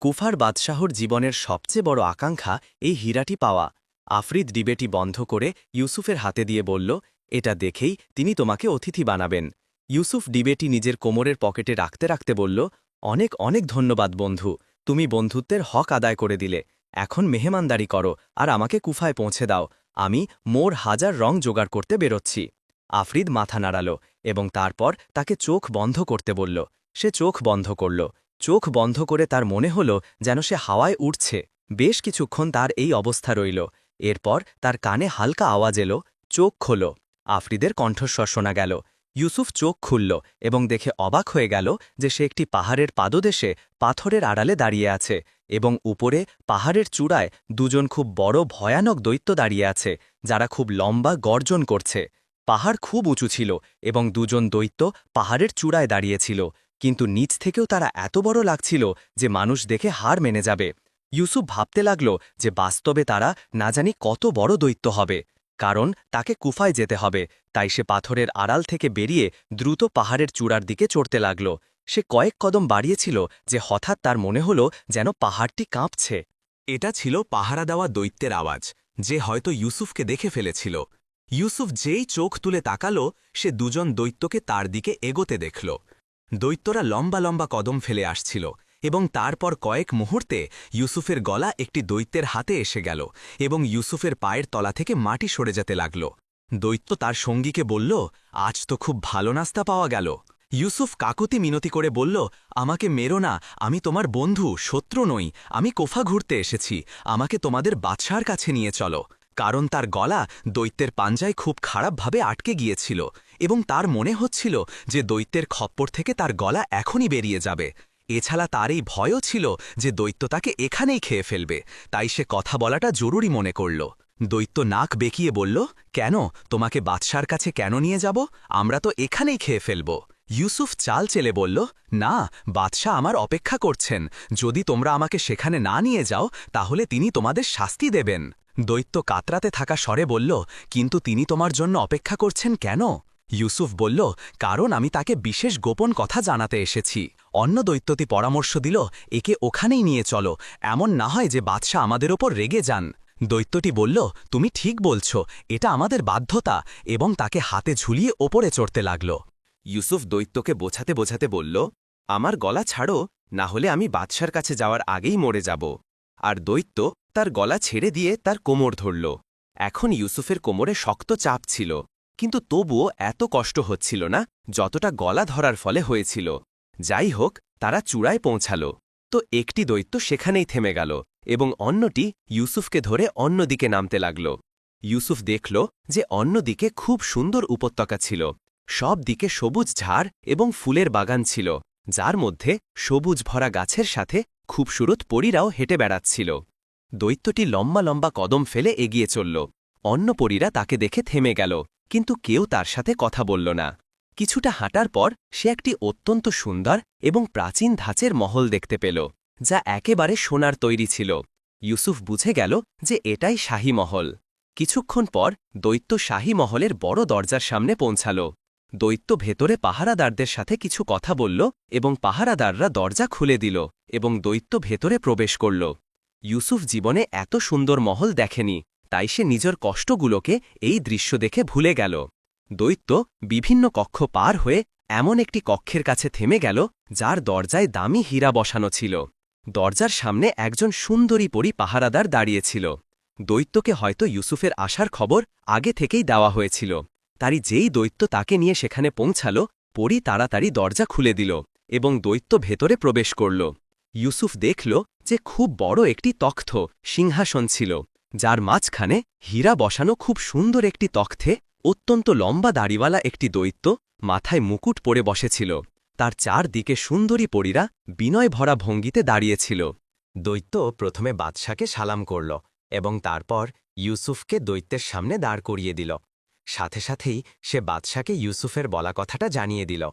কুফার বাদশাহর জীবনের সবচেয়ে বড় আকাঙ্ক্ষা এই হীরাটি পাওয়া। আফরিদ ডিবেটি বন্ধ করে ইউসুফের হাতে দিয়ে বলল, এটা দেখেই তিনি তোমাকে অতিথি বানাবেন। ইউসুফ ডিবেটি নিজের কোমরের পকেটে রাখতে রাখতে বলল, অনেক অনেক ধন্যবাদ বন্ধু, তুমি বন্ধুত্বের হক আদায় করে দিলে। এখন মেহমানদারি করো আর আমাকে কুফায় পৌঁছে দাও, আমি মোর 1000 রং জোগাড় করতে বেরোচ্ছি। আফরিদ মাথা নাড়াল এবং তারপর তাকে চোখ বন্ধ করতে বলল। সে চোখ বন্ধ করল। চোখ বন্ধ করে তার মনে হল যেন সে হাওয়ায় উঠছে। বেশ কিছুক্ষণ তার এই অবস্থা রইল। এরপর তার কানে হালকা আওয়াজ এলো, চোখ খোলো। আফরিদের কণ্ঠস্বর শোনা গেল। ইউসুফ চোখ খুলল এবং দেখে অবাক হয়ে গেল যে সে একটি পাহাড়ের পাদদেশে পাথরের আড়ালে দাঁড়িয়ে আছে এবং উপরে পাহাড়ের চূড়ায় দুজন খুব বড় ভয়ানক দৈত্য দাঁড়িয়ে আছে, যারা খুব লম্বা গর্জন করছে। পাহাড় খুব উঁচু ছিল এবং দুজন দৈত্য পাহাড়ের চূড়ায় দাঁড়িয়েছিল, কিন্তু নিচ থেকেও তারা এত বড় লাগছিল যে মানুষ দেখে হার মেনে যাবে। ইউসুফ ভাবতে লাগল যে বাস্তবে তারা না জানি কত বড় দৈত্য হবে, কারণ তাকে কুফায় যেতে হবে। তাই সে পাথরের আড়াল থেকে বেরিয়ে দ্রুত পাহাড়ের চূড়ার দিকে চড়তে লাগল। সে কয়েক কদম বাড়িয়েছিল যে হঠাৎ তার মনে হল যেন পাহাড়টি কাঁপছে। এটা ছিল পাহারা দেওয়া দৈত্যের আওয়াজ, যে হয়তো ইউসুফকে দেখে ফেলেছিল। ইউসুফ যেই চোখ তুলে তাকালো, সে দুজন দৈত্যকে তার দিকে এগোতে দেখল। দৈত্যরা লম্বা লম্বা কদম ফেলে আসছিল এবং তারপর কয়েক মুহূর্তে ইউসুফের গলা একটি দৈত্যের হাতে এসে গেল এবং ইউসুফের পায়ের তলা থেকে মাটি সরে যেতে লাগল। দৈত্য তার সঙ্গীকে বলল, আজ তো খুব ভালো নাস্তা পাওয়া গেল। ইউসুফ কাকুতি মিনতি করে বলল, আমাকে মেরো না, আমি তোমার বন্ধু, শত্রু নই। আমি কোফা ঘুরতে এসেছি, আমাকে তোমাদের বাদশার কাছে নিয়ে চলো। কারণ তার গলা দৈত্যের পাঞ্জায় খুব খারাপভাবে আটকে গিয়েছিল এবং তার মনে হচ্ছিল যে দৈত্যের খপ্পর থেকে তার গলা এখনই বেরিয়ে যাবে। এছাড়া তার এই ভয়ও ছিল যে দৈত্য তাকে এখানেই খেয়ে ফেলবে, তাই সে কথা বলাটা জরুরি মনে করল। দৈত্য নাক বেঁকিয়ে বলল, কেন, তোমাকে বাদশার কাছে কেন নিয়ে যাব? আমরা তো এখানেই খেয়ে ফেলব। ইউসুফ চাল চেলে বলল, না, বাদশাহ আমার অপেক্ষা করছেন। যদি তোমরা আমাকে সেখানে না নিয়ে যাও তাহলে তিনি তোমাদের শাস্তি দেবেন। দৈত্য কাতরাতে থাকা স্বরে বলল, কিন্তু তিনি তোমার জন্য অপেক্ষা করছেন কেন? ইউসুফ বলল, কারণ আমি তাকে বিশেষ গোপন কথা জানাতে এসেছি। অন্য দৈত্যটি পরামর্শ দিল, একে ওখানেই নিয়ে চলো, এমন না হয় যে বাদশাহ আমাদের ওপর রেগে যান। দৈত্যটি বলল, তুমি ঠিক বলছ, এটা আমাদের বাধ্যতা, এবং তাকে হাতে ঝুলিয়ে ওপরে চড়তে লাগল। ইউসুফ দৈত্যকে বোঝাতে বোঝাতে বলল, আমার গলা ছাড়ো, না হলে আমি বাদশার কাছে যাওয়ার আগেই মরে যাব। আর দৈত্য তার গলা ছেড়ে দিয়ে তার কোমর ধরল। এখন ইউসুফের কোমরে শক্ত চাপ ছিল, কিন্তু তবুও এত কষ্ট হচ্ছিল না যতটা গলা ধরার ফলে হয়েছিল। যাই হোক, তারা চূড়ায় পৌঁছাল। তো একটি দৈত্য সেখানেই থেমে গেল এবং অন্যটি ইউসুফকে ধরে অন্যদিকে নামতে লাগল। ইউসুফ দেখল যে অন্যদিকে খুব সুন্দর উপত্যকা ছিল। সব দিকে সবুজ ঝাড় এবং ফুলের বাগান ছিল, যার মধ্যে সবুজ ভরা গাছের সাথে খুবসুরত পরীরাও হেঁটে বেড়াচ্ছিল। দৈত্যটি লম্বা লম্বা কদম ফেলে এগিয়ে চলল। অন্য পরীরা তাকে দেখে থেমে গেল, কিন্তু কেউ তার সাথে কথা বলল না। কিছুটা হাঁটার পর সে একটি অত্যন্ত সুন্দর এবং প্রাচীন ধাঁচের মহল দেখতে পেল, যা একেবারে সোনার তৈরি ছিল। ইউসুফ বুঝে গেল যে এটাই শাহী মহল। কিছুক্ষণ পর দৈত্য শাহী মহলের বড় দরজার সামনে পৌঁছাল। দৈত্য ভেতরে পাহারাদারদের সাথে কিছু কথা বলল এবং পাহারাদাররা দরজা খুলে দিল এবং দৈত্য ভেতরে প্রবেশ করল। ইউসুফ জীবনে এত সুন্দর মহল দেখেনি, তাই সে নিজের কষ্টগুলোকে এই দৃশ্য দেখে ভুলে গেল। দৈত্য বিভিন্ন কক্ষ পার হয়ে এমন একটি কক্ষের কাছে থেমে গেল, যার দরজায় দামি হীরা বসানো ছিল। দরজার সামনে একজন সুন্দরী পরী পাহারাদার দাঁড়িয়েছিল। দৈত্যকে হয়তো ইউসুফের আসার খবর আগে থেকেই দেওয়া হয়েছিল। তারই যেই দৈত্য তাকে নিয়ে সেখানে পৌঁছাল, পরী তাড়াতাড়ি দরজা খুলে দিল এবং দৈত্য ভেতরে প্রবেশ করল। ইউসুফ দেখল যে খুব বড় একটি তখ্ত সিংহাসন ছিল, যার মাঝখানে হীরা বসানো খুব সুন্দর একটি তখ্তে অত্যন্ত লম্বা দাড়িওয়ালা একটি দৈত্য মাথায় মুকুট পরে বসেছিল। তার চারদিকে সুন্দরী পরীরা বিনয় ভরা ভঙ্গিতে দাঁড়িয়েছিল। দৈত্য প্রথমে বাদশাকে সালাম করল এবং তারপর ইউসুফকে দৈত্যের সামনে দাঁড় করিয়ে দিল। সাথে সাথেই সে বাদশাকে ইউসুফের বলা কথাটা জানিয়ে দিল।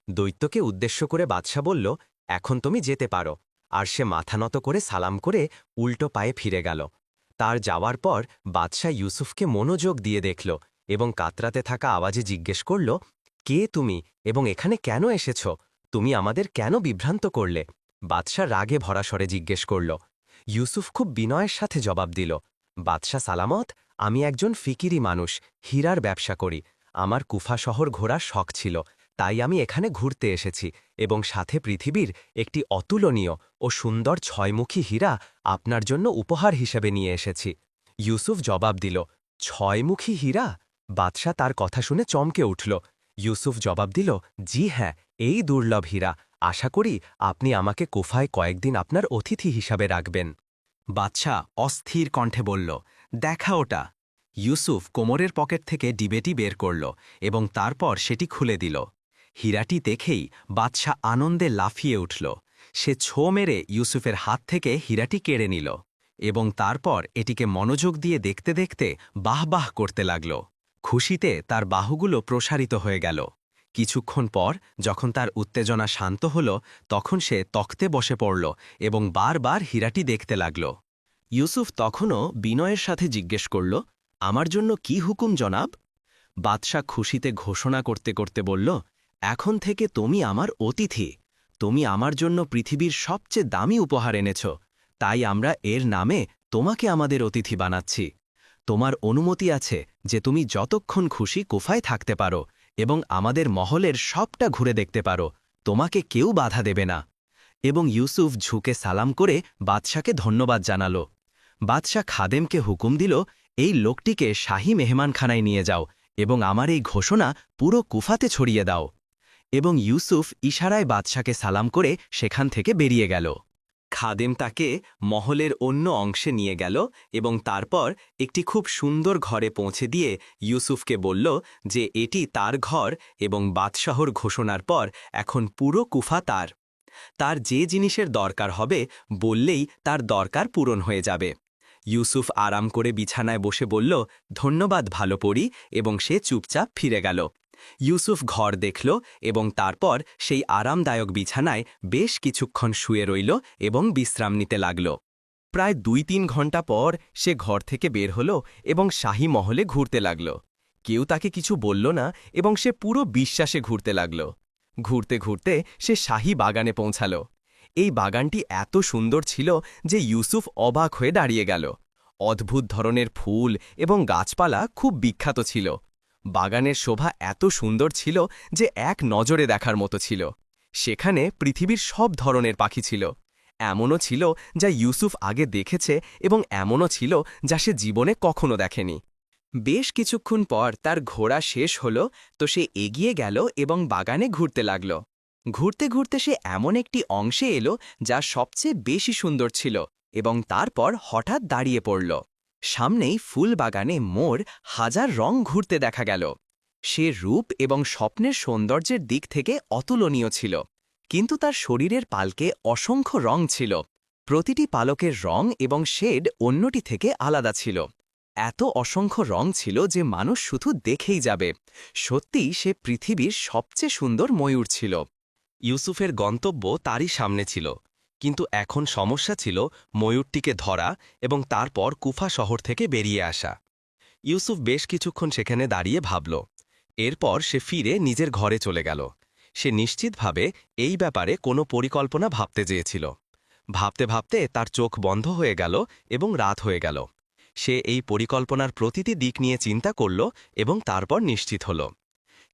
দৈত্যকে উদ্দেশ্য করে বাদশা বলল, এখন তুমি যেতে পারো। আর সে মাথা নত করে সালাম করে উল্টো পায়ে ফিরে গেল। তার যাওয়ার পর বাদশা ইউসুফকে মনোযোগ দিয়ে দেখল এবং কাতরাতে থাকা আওয়াজে জিজ্ঞেস করল, কে তুমি এবং এখানে কেন এসেছ? তুমি আমাদের কেন বিভ্রান্ত করলে? বাদশা রাগে ভরা স্বরে জিজ্ঞেস করল। ইউসুফ খুব বিনয়ের সাথে জবাব দিল, বাদশা সালামত, আমি একজন ফিকিরি মানুষ, হীরার ব্যবসা করি। আমার কুফা শহর ঘোরার শখ ছিল, তাই আমি এখানে ঘুরতে এসেছি এবং সাথে পৃথিবীর একটি অতুলনীয় ও সুন্দর ছয়মুখী হীরা আপনার জন্য উপহার হিসেবে নিয়ে এসেছি। ইউসুফ জবাব দিল, ছয়মুখী হীরা? বাদশা তার কথা শুনে চমকে উঠল। ইউসুফ জবাব দিল, জি হ্যাঁ, এই দুর্লভ হীরা। আশা করি আপনি আমাকে কুফায় কয়েকদিন আপনার অতিথি হিসাবে রাখবেন। বাদশা অস্থির কণ্ঠে বলল, দেখা ওটা। ইউসুফ কোমরের পকেট থেকে ডিবেটি বের করল এবং তারপর সেটি খুলে দিল। হীরাটি দেখেই বাদশা আনন্দে লাফিয়ে উঠল। সে ছো মেরে ইউসুফের হাত থেকে হীরাটি কেড়ে নিল এবং তারপর এটিকে মনোযোগ দিয়ে দেখতে দেখতে বাহ বাহ করতে লাগল। খুশিতে তার বাহুগুলো প্রসারিত হয়ে গেল। কিছুক্ষণ পর যখন তার উত্তেজনা শান্ত হল, তখন সে তখ্তে বসে পড়ল এবং বারবার হীরাটি দেখতে লাগল। ইউসুফ তখনও বিনয়ের সাথে জিজ্ঞেস করল, আমার জন্য কি হুকুম জনাব? বাদশা খুশিতে ঘোষণা করতে করতে বলল, এখন থেকে তুমি আমার অতিথি। তুমি আমার জন্য পৃথিবীর সবচেয়ে দামি উপহার এনেছ, তাই আমরা এর নামে তোমাকে আমাদের অতিথি বানাচ্ছি। তোমার অনুমতি আছে যে তুমি যতক্ষণ খুশি কুফায় থাকতে পারো এবং আমাদের মহলের সবটা ঘুরে দেখতে পারো, তোমাকে কেউ বাধা দেবে না। এবং ইউসুফ ঝুঁকে সালাম করে বাদশাকে ধন্যবাদ জানাল। বাদশা খাদেমকে হুকুম দিল, এই লোকটিকে শাহী মেহমানখানায় নিয়ে যাও এবং আমার এই ঘোষণা পুরো কুফাতে ছড়িয়ে দাও। এবং ইউসুফ ইশারায় বাদশাকে সালাম করে সেখান থেকে বেরিয়ে গেল। খাদেম তাকে মহলের অন্য অংশে নিয়ে গেল এবং তারপর একটি খুব সুন্দর ঘরে পৌঁছে দিয়ে ইউসুফকে বলল যে এটি তার ঘর এবং বাদশাহর ঘোষণার পর এখন পুরো কুফা তার। তার যে জিনিসের দরকার হবে বললেই তার দরকার পূরণ হয়ে যাবে। ইউসুফ আরাম করে বিছানায় বসে বলল, ধন্যবাদ ভালো পরী, এবং সে চুপচাপ ফিরে গেল। ইউসুফ ঘর দেখল এবং তারপর সেই আরামদায়ক বিছানায় বেশ কিছুক্ষণ শুয়ে রইল এবং বিশ্রাম নিতে লাগল। প্রায় 2-3 ঘন্টা পর সে ঘর থেকে বের হল এবং শাহী মহলে ঘুরতে লাগল। কেউ তাকে কিছু বলল না এবং সে পুরো বিশ্বাসে ঘুরতে লাগল। ঘুরতে ঘুরতে সে শাহী বাগানে পৌঁছাল। এই বাগানটি এত সুন্দর ছিল যে ইউসুফ অবাক হয়ে দাঁড়িয়ে গেল। অদ্ভুত ধরনের ফুল এবং গাছপালা খুব বিখ্যাত ছিল। বাগানের শোভা এত সুন্দর ছিল যে এক নজরে দেখার মতো ছিল। সেখানে পৃথিবীর সব ধরনের পাখি ছিল। এমনও ছিল যা ইউসুফ আগে দেখেছে এবং এমনও ছিল যা সে জীবনে কখনো দেখেনি। বেশ কিছুক্ষণ পর তার ঘোরা শেষ হল, তো সে এগিয়ে গেল এবং বাগানে ঘুরতে লাগল। ঘুরতে ঘুরতে সে এমন একটি অংশে এলো যা সবচেয়ে বেশি সুন্দর ছিল এবং তারপর হঠাৎ দাঁড়িয়ে পড়ল। সামনেই ফুল বাগানে মোর হাজার রং ঘুরতে দেখা গেল। সে রূপ এবং স্বপ্নের সৌন্দর্যের দিক থেকে অতুলনীয় ছিল, কিন্তু তার শরীরের পালকে অসংখ্য রং ছিল। প্রতিটি পালকের রং এবং শেড অন্যটি থেকে আলাদা ছিল। এত অসংখ্য রং ছিল যে মানুষ শুধু দেখেই যাবে। সত্যিই সে পৃথিবীর সবচেয়ে সুন্দর ময়ূর ছিল। ইউসুফের গন্তব্য তারই সামনে ছিল, কিন্তু এখন সমস্যা ছিল ময়ূরটিকে ধরা এবং তারপর কুফা শহর থেকে বেরিয়ে আসা। ইউসুফ বেশ কিছুক্ষণ সেখানে দাঁড়িয়ে ভাবল। এরপর সে ফিরে নিজের ঘরে চলে গেল। সে নিশ্চিতভাবে এই ব্যাপারে কোনো পরিকল্পনা ভাবতে চেয়েছিল। ভাবতে ভাবতে তার চোখ বন্ধ হয়ে গেল এবং রাত হয়ে গেল। সে এই পরিকল্পনার প্রতিটি দিক নিয়ে চিন্তা করল এবং তারপর নিশ্চিত হল।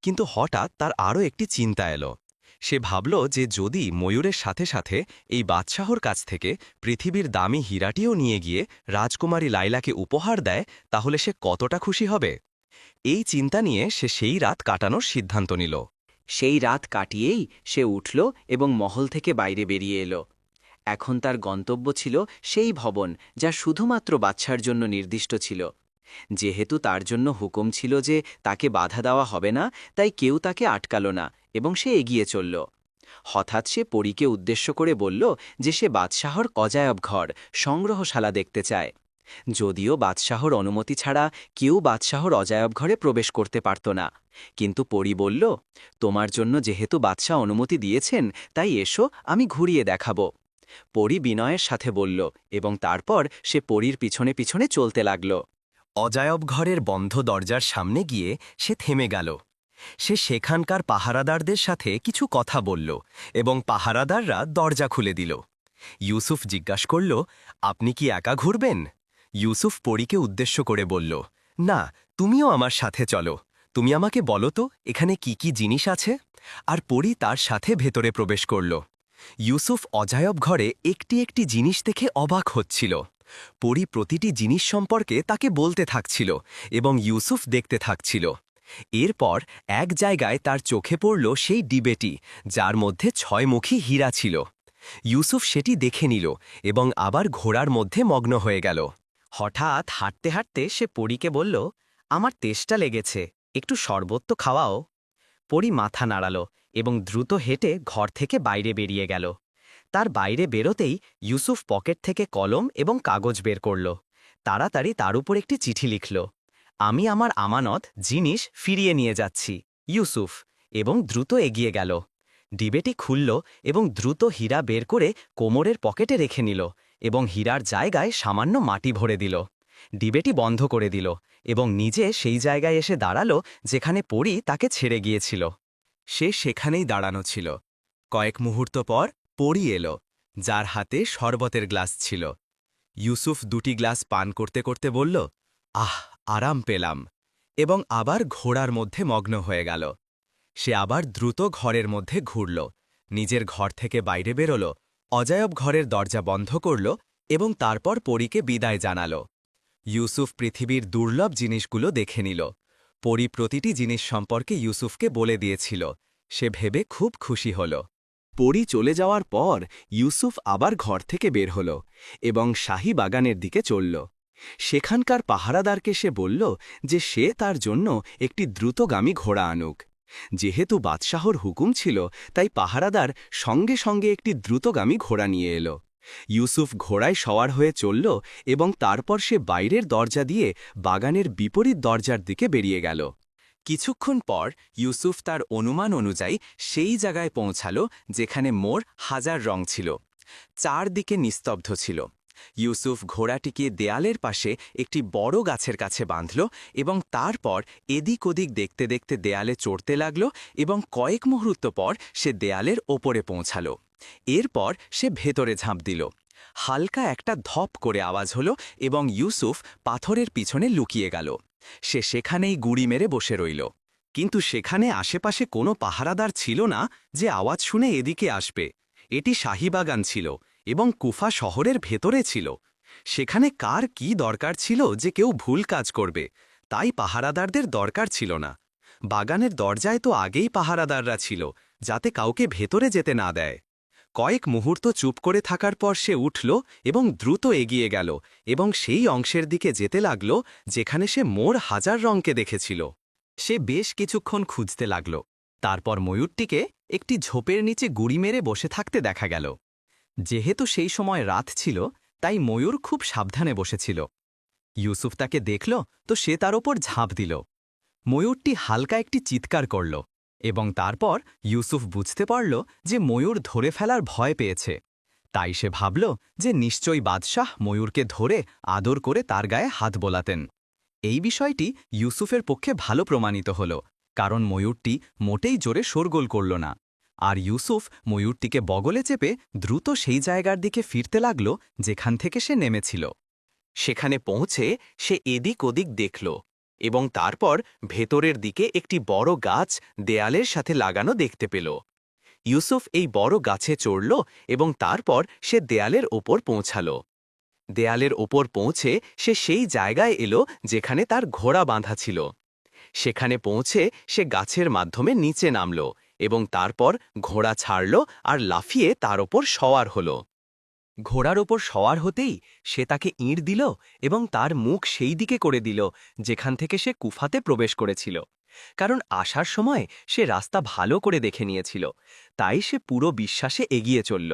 কিন্তু হঠাৎ তার আরও একটি চিন্তা এলো। সে ভাবল যে যদি ময়ূরের সাথে সাথে এই বাদশাহর কাছ থেকে পৃথিবীর দামি হীরাটিও নিয়ে গিয়ে রাজকুমারী লাইলাকে উপহার দেয়, তাহলে সে কতটা খুশি হবে। এই চিন্তা নিয়ে সে সেই রাত কাটানোর সিদ্ধান্ত নিল। সেই রাত কাটিয়েই সে উঠল এবং মহল থেকে বাইরে বেরিয়ে এলো। এখন তার গন্তব্য ছিল সেই ভবন যা শুধুমাত্র বাদশার জন্য নির্দিষ্ট ছিল। যেহেতু তার জন্য হুকুম ছিল যে তাকে বাধা দেওয়া হবে না, তাই কেউ তাকে আটকাল না এবং সে এগিয়ে চলল। হঠাৎ সে পরীকে উদ্দেশ্য করে বলল যে সে বাদশাহর অজায়ব ঘর সংগ্রহশালা দেখতে চায়। যদিও বাদশাহর অনুমতি ছাড়া কেউ বাদশাহর অজায়ব ঘরে প্রবেশ করতে পারত না, কিন্তু পরী বলল, তোমার জন্য যেহেতু বাদশাহ অনুমতি দিয়েছেন, তাই এসো, আমি ঘুরিয়ে দেখাব। পরী বিনয়ের সাথে বলল এবং তারপর সে পরীর পিছনে পিছনে চলতে লাগল। অজায়ব ঘরের বন্ধ দরজার সামনে গিয়ে সে থেমে গেল। সে সেখানকার পাহারাদারদের সাথে কিছু কথা বলল এবং পাহারাদাররা দরজা খুলে দিল। ইউসুফ জিজ্ঞাসা করল, আপনি কি একা ঘুরবেন? ইউসুফ পরীকে উদ্দেশ্য করে বলল, না, তুমিও আমার সাথে চলো। তুমি আমাকে বলো তো এখানে কি কি জিনিস আছে। আর পরী তার সাথে ভেতরে প্রবেশ করল। ইউসুফ অজায়ব ঘরে একটি একটি জিনিস দেখে অবাক হচ্ছিল। পরী প্রতিটি জিনিস সম্পর্কে তাকে বলতে থাকছিল এবং ইউসুফ দেখতে থাকছিল। এরপর এক জায়গায় তার চোখে পড়ল সেই ডিবেটি, যার মধ্যে 6মুখী হীরা ছিল। ইউসুফ সেটি দেখে নিল এবং আবার ঘোড়ার মধ্যে মগ্ন হয়ে গেল। হঠাৎ হাঁটতে হাঁটতে সে পরীকে বলল, আমার তেষ্টা লেগেছে, একটু শরবত তো খাওয়াও। পরী মাথা নাড়াল এবং দ্রুত হেঁটে ঘর থেকে বাইরে বেরিয়ে গেল। তার বাইরে বেরোতেই ইউসুফ পকেট থেকে কলম এবং কাগজ বের করল। তাড়াতাড়ি তার উপর একটি চিঠি লিখল, আমি আমার আমানত জিনিস ফিরিয়ে নিয়ে যাচ্ছি, ইউসুফ, এবং দ্রুত এগিয়ে গেল। ডিবেটি খুলল এবং দ্রুত হীরা বের করে কোমরের পকেটে রেখে নিল এবং হীরার জায়গায় সামান্য মাটি ভরে দিল। ডিবেটি বন্ধ করে দিল এবং নিজে সেই জায়গায় এসে দাঁড়ালো যেখানে পরী তাকে ছেড়ে গিয়েছিল। সে সেখানেই দাঁড়ানো ছিল। কয়েক মুহূর্ত পর পরী এলো, যার হাতে শরবতের গ্লাস ছিল। ইউসুফ 2টি গ্লাস পান করতে করতে বলল, আহ, আরাম পেলাম, এবং আবার ঘোড়ার মধ্যে মগ্ন হয়ে গেল। সে আবার দ্রুত ঘরের মধ্যে ঘুরল, নিজের ঘর থেকে বাইরে বেরোল, অজায়ব ঘরের দরজা বন্ধ করল এবং তারপর পরীকে বিদায় জানাল। ইউসুফ পৃথিবীর দুর্লভ জিনিসগুলো দেখে নিল। পরী প্রতিটি জিনিস সম্পর্কে ইউসুফকে বলে দিয়েছিল। সে ভেবে খুব খুশি হল। পরী চলে যাওয়ার পর ইউসুফ আবার ঘর থেকে বের হল এবং শাহী বাগানের দিকে চলল। সেখানকার পাহারাদারকে সে বলল যে সে তার জন্য একটি দ্রুতগামী ঘোড়া আনুক। যেহেতু বাদশাহর হুকুম ছিল, তাই পাহারাদার সঙ্গে সঙ্গে একটি দ্রুতগামী ঘোড়া নিয়ে এলো। ইউসুফ ঘোড়ায় সওয়ার হয়ে চলল এবং তারপর সে বাইরের দরজা দিয়ে বাগানের বিপরীত দরজার দিকে বেরিয়ে গেল। কিছুক্ষণ পর ইউসুফ তার অনুমান অনুযায়ী সেই জায়গায় পৌঁছাল যেখানে মোর হাজার রং ছিল। চারদিকে নিস্তব্ধ ছিল। ইউসুফ ঘোড়াটিকে দেয়ালের পাশে একটি বড় গাছের কাছে বাঁধল এবং তারপর এদিক ওদিক দেখতে দেখতে দেয়ালে চড়তে লাগল এবং কয়েক মুহূর্ত পর সে দেয়ালের ওপরে পৌঁছাল। এরপর সে ভেতরে ঝাঁপ দিল। হালকা একটা ধপ করে আওয়াজ হল এবং ইউসুফ পাথরের পিছনে লুকিয়ে গেল। সে সেখানেই গুড়ি মেরে বসে রইল। কিন্তু সেখানে আশেপাশে কোনো পাহারাদার ছিল না যে আওয়াজ শুনে এদিকে আসবে। এটি শাহীবাগান ছিল এবং কুফা শহরের ভেতরে ছিল। সেখানে কার কি দরকার ছিল যে কেউ ভুল কাজ করবে, তাই পাহারাদারদের দরকার ছিল না। বাগানের দরজায় তো আগেই পাহারাদাররা ছিল, যাতে কাউকে ভেতরে যেতে না দেয়। কয়েক মুহূর্ত চুপ করে থাকার পর সে উঠল এবং দ্রুত এগিয়ে গেল এবং সেই অংশের দিকে যেতে লাগল যেখানে সে মোর হাজার রংকে দেখেছিল। সে বেশ কিছুক্ষণ খুঁজতে লাগল। তারপর ময়ূরটিকে একটি ঝোপের নিচে গুড়ি মেরে বসে থাকতে দেখা গেল। যেহেতু সেই সময় রাত ছিল, তাই ময়ূর খুব সাবধানে বসেছিল। ইউসুফ তাকে দেখল তো সে তার ওপর ঝাঁপ দিল। ময়ূরটি হালকা একটি চিৎকার করল এবং তারপর ইউসুফ বুঝতে পারল যে ময়ূর ধরে ফেলার ভয় পেয়েছে। তাই সে ভাবল যে নিশ্চয়ই বাদশাহ ময়ূরকে ধরে আদর করে তার গায়ে হাত বোলাতেন। এই বিষয়টি ইউসুফের পক্ষে ভালো প্রমাণিত হল, কারণ ময়ূরটি মোটেই জোরে শোরগোল করল না। আর ইউসুফ ময়ূরটিকে বগলে চেপে দ্রুত সেই জায়গার দিকে ফিরতে লাগল যেখান থেকে সে নেমেছিল। সেখানে পৌঁছে সে এদিক ওদিক দেখল এবং তারপর ভেতরের দিকে একটি বড় গাছ দেয়ালের সাথে লাগানো দেখতে পেল। ইউসুফ এই বড় গাছে চড়ল এবং তারপর সে দেয়ালের ওপর পৌঁছাল। দেয়ালের ওপর পৌঁছে সে সেই জায়গায় এলো যেখানে তার ঘোড়া বাঁধা ছিল। সেখানে পৌঁছে সে গাছের মাধ্যমে নিচে নামল এবং তারপর ঘোড়া ছাড়ল আর লাফিয়ে তার ওপর সওয়ার হল। ঘোড়ার ওপর সওয়ার হতেই সে তাকে ইঁট দিল এবং তার মুখ সেই দিকে করে দিল যেখান থেকে সে কুফাতে প্রবেশ করেছিল। কারণ আসার সময় সে রাস্তা ভালো করে দেখে নিয়েছিল, তাই সে পুরো বিশ্বাসে এগিয়ে চলল।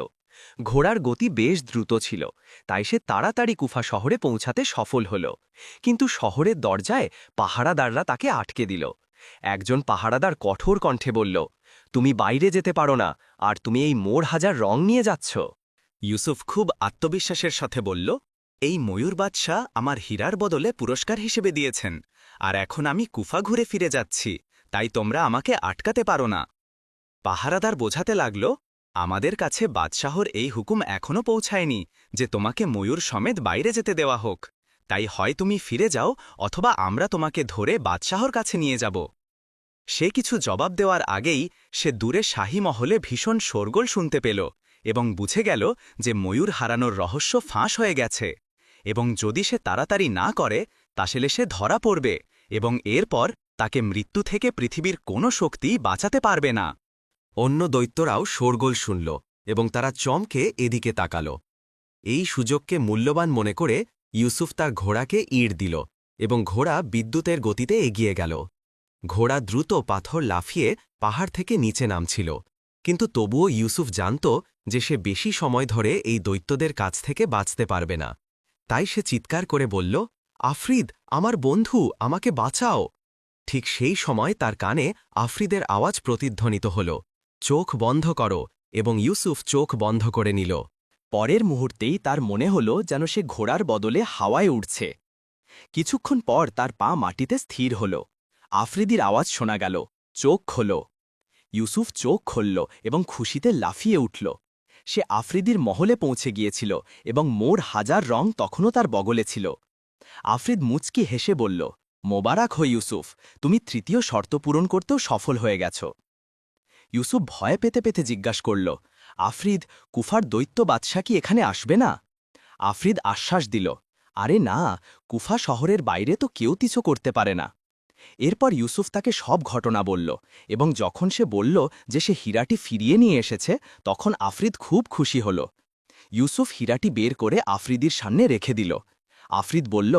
ঘোড়ার গতি বেশ দ্রুত ছিল, তাই সে তাড়াতাড়ি কুফা শহরে পৌঁছাতে সফল হল। কিন্তু শহরের দরজায় পাহারাদাররা তাকে আটকে দিল। একজন পাহারাদার কঠোর কণ্ঠে বলল, তুমি বাইরে যেতে পারো না, আর তুমি এই মোর হাজার রং নিয়ে যাচ্ছ। ইউসুফ খুব আত্মবিশ্বাসের সাথে বলল, এই ময়ূর বাদশাহ আমার হীরার বদলে পুরস্কার হিসেবে দিয়েছেন, আর এখন আমি কুফা ঘুরে ফিরে যাচ্ছি, তাই তোমরা আমাকে আটকাতে পারো না। পাহারাদার বোঝাতে লাগল, আমাদের কাছে বাদশাহর এই হুকুম এখনও পৌঁছায়নি যে তোমাকে ময়ূর সমেত বাইরে যেতে দেওয়া হোক, তাই হয় তুমি ফিরে যাও অথবা আমরা তোমাকে ধরে বাদশাহর কাছে নিয়ে যাব। সে কিছু জবাব দেওয়ার আগেই সে দূরে শাহী মহলে ভীষণ শোরগোল শুনতে পেল এবং বুঝে গেল যে ময়ূর হারানোর রহস্য ফাঁস হয়ে গেছে, এবং যদি সে তাড়াতাড়ি না করে তাহলে সে ধরা পড়বে এবং এরপর তাকে মৃত্যু থেকে পৃথিবীর কোনো শক্তি বাঁচাতে পারবে না। অন্য দৈত্যরাও শোরগোল শুনল এবং তারা চমকে এদিকে তাকাল। এই সুযোগকে মূল্যবান মনে করে ইউসুফ তার ঘোড়াকে ইঁট দিল এবং ঘোড়া বিদ্যুতের গতিতে এগিয়ে গেল। ঘোড়া দ্রুত পাথর লাফিয়ে পাহাড় থেকে নিচে নামছিল, কিন্তু তবুও ইউসুফ জানত যে সে বেশি সময় ধরে এই দৈত্যদের কাছ থেকে বাঁচতে পারবে না। তাই সে চিৎকার করে বলল, আফরিদ, আমার বন্ধু, আমাকে বাঁচাও। ঠিক সেই সময় তার কানে আফরিদের আওয়াজ প্রতিধ্বনিত হল, চোখ বন্ধ করো, এবং ইউসুফ চোখ বন্ধ করে নিল। পরের মুহূর্তেই তার মনে হল যেন সে ঘোড়ার বদলে হাওয়ায় উঠছে। কিছুক্ষণ পর তার পা মাটিতে স্থির হল। আফরিদির আওয়াজ শোনা গেল, চোখ খোলো। ইউসুফ চোখ খুলল এবং খুশিতে লাফিয়ে উঠল। সে আফরিদির মহলে পৌঁছে গিয়েছিল এবং মোর হাজার রং তখনও তার বগলে ছিল। আফরিদ মুচকি হেসে বলল, মোবারক হই ইউসুফ, তুমি তৃতীয় শর্ত পূরণ করতেও সফল হয়ে গেছ। ইউসুফ ভয় পেতে পেতে জিজ্ঞাসা করল, আফরিদ, কুফার দৈত্য বাদশাহ কি এখানে আসবে না? আফরিদ আশ্বাস দিল, আরে না, কুফা শহরের বাইরে তো কেউ কিছু করতে পারে না। এরপর ইউসুফ তাকে সব ঘটনা বলল এবং যখন সে বলল যে সে হীরাটি ফিরিয়ে নিয়ে এসেছে, তখন আফরিদ খুব খুশি হল। ইউসুফ হীরাটি বের করে আফরিদির সামনে রেখে দিল। আফরিদ বলল,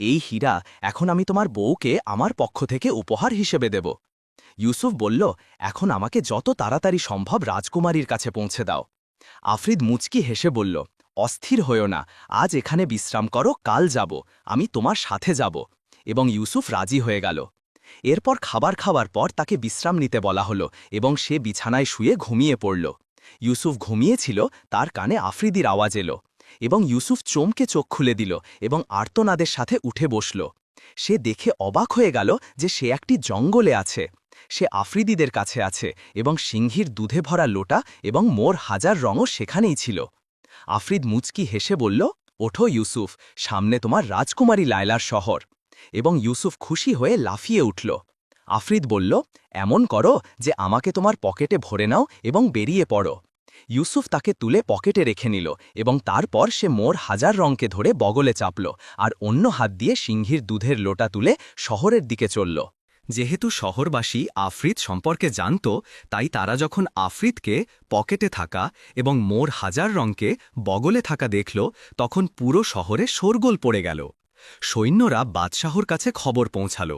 এই হীরা এখন আমি তোমার বউকে আমার পক্ষ থেকে উপহার হিসেবে দেব। ইউসুফ বলল, এখন আমাকে যত তাড়াতাড়ি সম্ভব রাজকুমারীর কাছে পৌঁছে দাও। আফরিদ মুচকি হেসে বলল, অস্থির হয়েও না, আজ এখানে বিশ্রাম করো, কাল যাব, আমি তোমার সাথে যাব। এবং ইউসুফ রাজি হয়ে গেল। এরপর খাবার খাওয়ার পর তাকে বিশ্রাম নিতে বলা হলো এবং সে বিছানায় শুয়ে ঘুমিয়ে পড়ল। ইউসুফ ঘুমিয়েছিল, তার কানে আফ্রিদির আওয়াজ এলো এবং ইউসুফ চমকে চোখ খুলে দিল এবং আর্তনাদের সাথে উঠে বসল। সে দেখে অবাক হয়ে গেল যে সে একটি জঙ্গলে আছে। সে আফ্রিদিদের কাছে আছে এবং সিংহীর দুধে ভরা লোটা এবং মোর হাজার রঙও সেখানেই ছিল। আফ্রিদ মুচকি হেসে বলল, ওঠো ইউসুফ, সামনে তোমার রাজকুমারী লায়লার শহর। এবং ইউসুফ খুশি হয়ে লাফিয়ে উঠল। আফ্রিদ বলল, এমন করো যে আমাকে তোমার পকেটে ভরে নাও এবং বেরিয়ে পড়ো। ইউসুফ তাকে তুলে পকেটে রেখে নিল এবং তারপর সে মোর হাজার রঙকে ধরে বগলে চাপল আর অন্য হাত দিয়ে সিংহীর দুধের লোটা তুলে শহরের দিকে চলল। যেহেতু শহরবাসী আফ্রিদ সম্পর্কে জানত, তাই তারা যখন আফ্রিদকে পকেটে থাকা এবং মোর হাজার রঙকে বগলে থাকা দেখল, তখন পুরো শহরে শোরগোল পড়ে গেল। সৈন্যরা বাদশাহর কাছে খবর পৌঁছাল।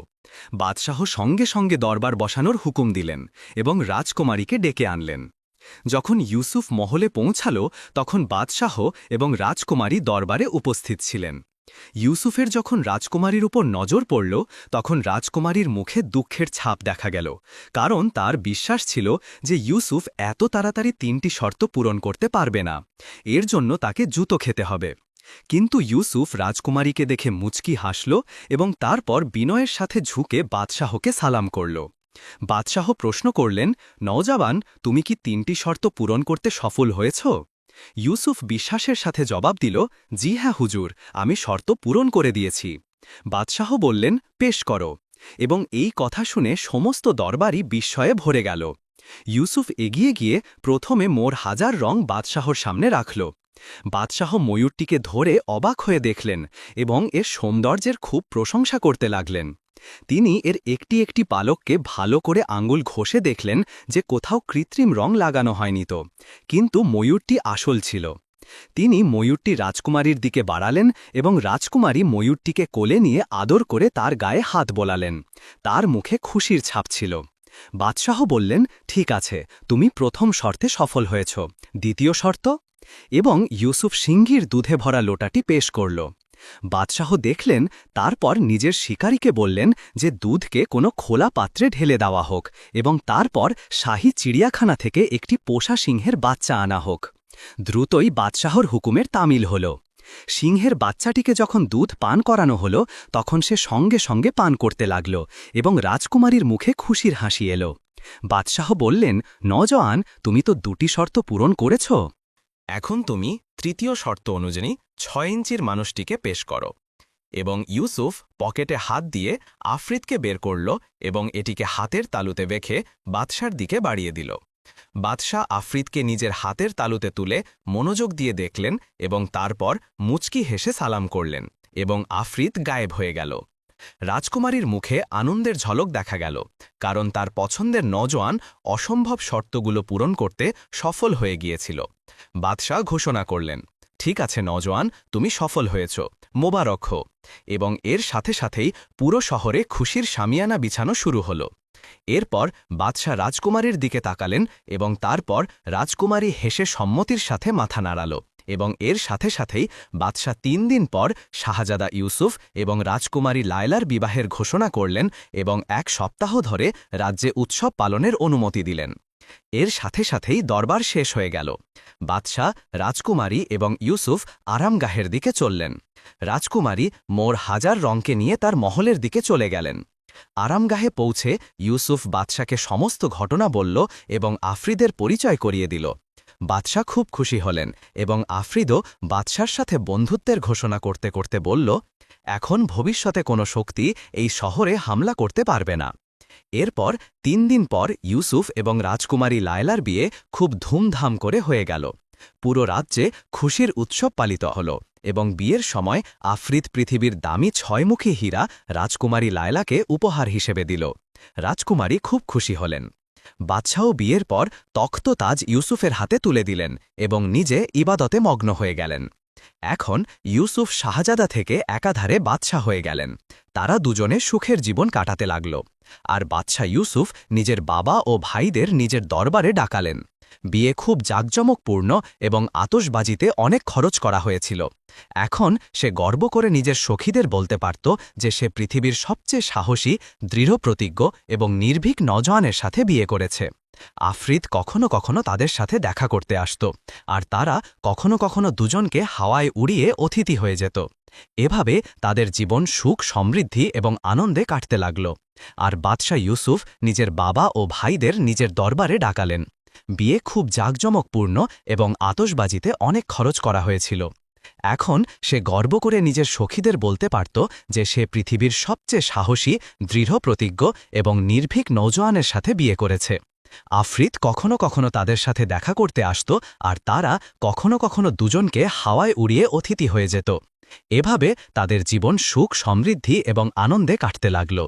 বাদশাহ সঙ্গে সঙ্গে দরবার বসানোর হুকুম দিলেন এবং রাজকুমারীকে ডেকে আনলেন। যখন ইউসুফ মহলে পৌঁছাল, তখন বাদশাহ এবং রাজকুমারী দরবারে উপস্থিত ছিলেন। ইউসুফের যখন রাজকুমারীর উপর নজর পড়ল, তখন রাজকুমারীর মুখে দুঃখের ছাপ দেখা গেল, কারণ তার বিশ্বাস ছিল যে ইউসুফ এত তাড়াতাড়ি ৩টি শর্ত পূরণ করতে পারবে না। এর জন্য তাকে জুতো খেতে হবে। কিন্তু ইউসুফ রাজকুমারীকে দেখে মুচকি হাসল এবং তারপর বিনয়ের সাথে ঝুঁকে বাদশাহকে সালাম করল। বাদশাহ প্রশ্ন করলেন, নওজওয়ান, তুমি কি ৩টি শর্ত পূরণ করতে সফল হয়েছ? ইউসুফ বিশ্বাসের সাথে জবাব দিল, জি হ্যাঁ হুজুর, আমি শর্ত পূরণ করে দিয়েছি। বাদশাহ বললেন, পেশ করো। এবং এই কথা শুনে সমস্ত দরবারই বিস্ময়ে ভরে গেল। ইউসুফ এগিয়ে গিয়ে প্রথমে মোর হাজার রং বাদশাহর সামনে রাখল। বাদশাহ ময়ূরটিকে ধরে অবাক হয়ে দেখলেন এবং এর সৌন্দর্যের খুব প্রশংসা করতে লাগলেন। তিনি এর একটি একটি পালককে ভালো করে আঙুল ঘষে দেখলেন যে কোথাও কৃত্রিম রং লাগানো হয়নি তো, কিন্তু ময়ূরটি আসল ছিল। তিনি ময়ূরটি রাজকুমারীর দিকে বাড়ালেন এবং রাজকুমারী ময়ূরটিকে কোলে নিয়ে আদর করে তার গায়ে হাত বোলালেন। তার মুখে খুশির ছাপ ছিল। বাদশাহ বললেন, ঠিক আছে, তুমি প্রথম শর্তে সফল হয়েছ, দ্বিতীয় শর্ত? এবং ইউসুফ সিংহীর দুধে ভরা লোটাটি পেশ করল। বাদশাহ দেখলেন, তারপর নিজের শিকারীকে বললেন যে দুধকে কোনো খোলা পাত্রে ঢেলে দেওয়া হোক এবং তারপর শাহী চিড়িয়াখানা থেকে একটি পোষা সিংহের বাচ্চা আনা হোক। দ্রুতই বাদশাহর হুকুমের তামিল হল। সিংহের বাচ্চাটিকে যখন দুধ পান করানো হল, তখন সে সঙ্গে সঙ্গে পান করতে লাগল এবং রাজকুমারীর মুখে খুশির হাসি এলো। বাদশাহ বললেন, নওজওয়ান, তুমি তো 2টি শর্ত পূরণ করেছ। এখন তুমি তৃতীয় শর্ত অনুযায়ী 6 ইঞ্চির মানুষটিকে পেশ করো। এবং ইউসুফ পকেটে হাত দিয়ে আফ্রিদকে বের করল এবং এটিকে হাতের তালুতে বেঁধে বাদশার দিকে বাড়িয়ে দিল। বাদশাহ আফ্রিদকে নিজের হাতের তালুতে তুলে মনোযোগ দিয়ে দেখলেন এবং তারপর মুচকি হেসে সালাম করলেন এবং আফ্রিদ গায়েব হয়ে গেল। রাজকুমারীর মুখে আনন্দের ঝলক দেখা গেল, কারণ তার পছন্দের নওজোয়ান অসম্ভব শর্তগুলো পূরণ করতে সফল হয়ে গিয়েছিল। বাদশাহ ঘোষণা করলেন, ঠিক আছে নওজোয়ান, তুমি সফল হয়েছ, মোবারক হো। এবং এর সাথে সাথেই পুরো শহরে খুশির শামিয়ানা বিছানো শুরু হল। এরপর বাদশাহ রাজকুমারীর দিকে তাকালেন এবং তারপর রাজকুমারী হেসে সম্মতির সাথে মাথা নাড়াল এবং এর সাথে সাথেই বাদশাহ 3 দিন পর শাহজাদা ইউসুফ এবং রাজকুমারী লায়লার বিবাহের ঘোষণা করলেন এবং 1 সপ্তাহ ধরে রাজ্যে উৎসব পালনের অনুমতি দিলেন। এর সাথে সাথেই দরবার শেষ হয়ে গেল। বাদশাহ, রাজকুমারী এবং ইউসুফ আরামগাহের দিকে চললেন। রাজকুমারী মোর হাজার রঙকে নিয়ে তার মহলের দিকে চলে গেলেন। আরামগাহে পৌঁছে ইউসুফ বাদশাকে সমস্ত ঘটনা বলল এবং আফ্রিদের পরিচয় করিয়ে দিল। বাদশাহ খুব খুশি হলেন এবং আফ্রিদও বাদশার সাথে বন্ধুত্বের ঘোষণা করতে করতে বলল, এখন ভবিষ্যতে কোনো শক্তি এই শহরে হামলা করতে পারবে না। এরপর 3 দিন পর ইউসুফ এবং রাজকুমারী লায়লার বিয়ে খুব ধুমধাম করে হয়ে গেল। পুরো রাজ্যে খুশির উৎসব পালিত হল এবং বিয়ের সময় আফ্রিদ পৃথিবীর দামি 6মুখী হীরা রাজকুমারী লায়লাকে উপহার হিসেবে দিল। রাজকুমারী খুব খুশি হলেন। বাদশাহ বিয়ের পর তখ্ত তাজ ইউসুফের হাতে তুলে দিলেন এবং নিজে ইবাদতে মগ্ন হয়ে গেলেন। এখন ইউসুফ শাহজাদা থেকে একাধারে বাদশাহ হয়ে গেলেন। তারা দুজনে সুখের জীবন কাটাতে লাগল। আর বাদশাহ ইউসুফ নিজের বাবা ও ভাইদের নিজের দরবারে ডাকালেন। বিয়ে খুব জাঁকজমকপূর্ণ এবং আতশবাজিতে অনেক খরচ করা হয়েছিল। এখন সে গর্ব করে নিজের সখীদের বলতে পারত যে সে পৃথিবীর সবচেয়ে সাহসী, দৃঢ়প্রতিজ্ঞ এবং নির্ভীক নওজোয়ানের সাথে বিয়ে করেছে। আফ্রিদ কখনো কখনো তাদের সাথে দেখা করতে আসত, আর তারা কখনো কখনো দুজনকে হাওয়ায় উড়িয়ে অতিথি হয়ে যেত। এভাবে তাদের জীবন সুখ, সমৃদ্ধি এবং আনন্দে কাটতে লাগল। আর বাদশাহ ইউসুফ নিজের বাবা ও ভাইদের নিজের দরবারে ডাকালেন। বিয়ে খুব জাঁকজমকপূর্ণ এবং আতশবাজিতে অনেক খরচ করা হয়েছিল। এখন সে গর্ব করে নিজের সখীদের বলতে পারত যে সে পৃথিবীর সবচেয়ে সাহসী, দৃঢ়প্রতিজ্ঞ এবং নির্ভীক নওজোয়ানের সাথে বিয়ে করেছে। আফ্রিদ কখনো কখনো তাদের সাথে দেখা করতে আসত, আর তারা কখনো কখনো দুজনকে হাওয়ায় উড়িয়ে অতিথি হয়ে যেত। এভাবে তাদের জীবন সুখ, সমৃদ্ধি এবং আনন্দে কাটতে লাগল।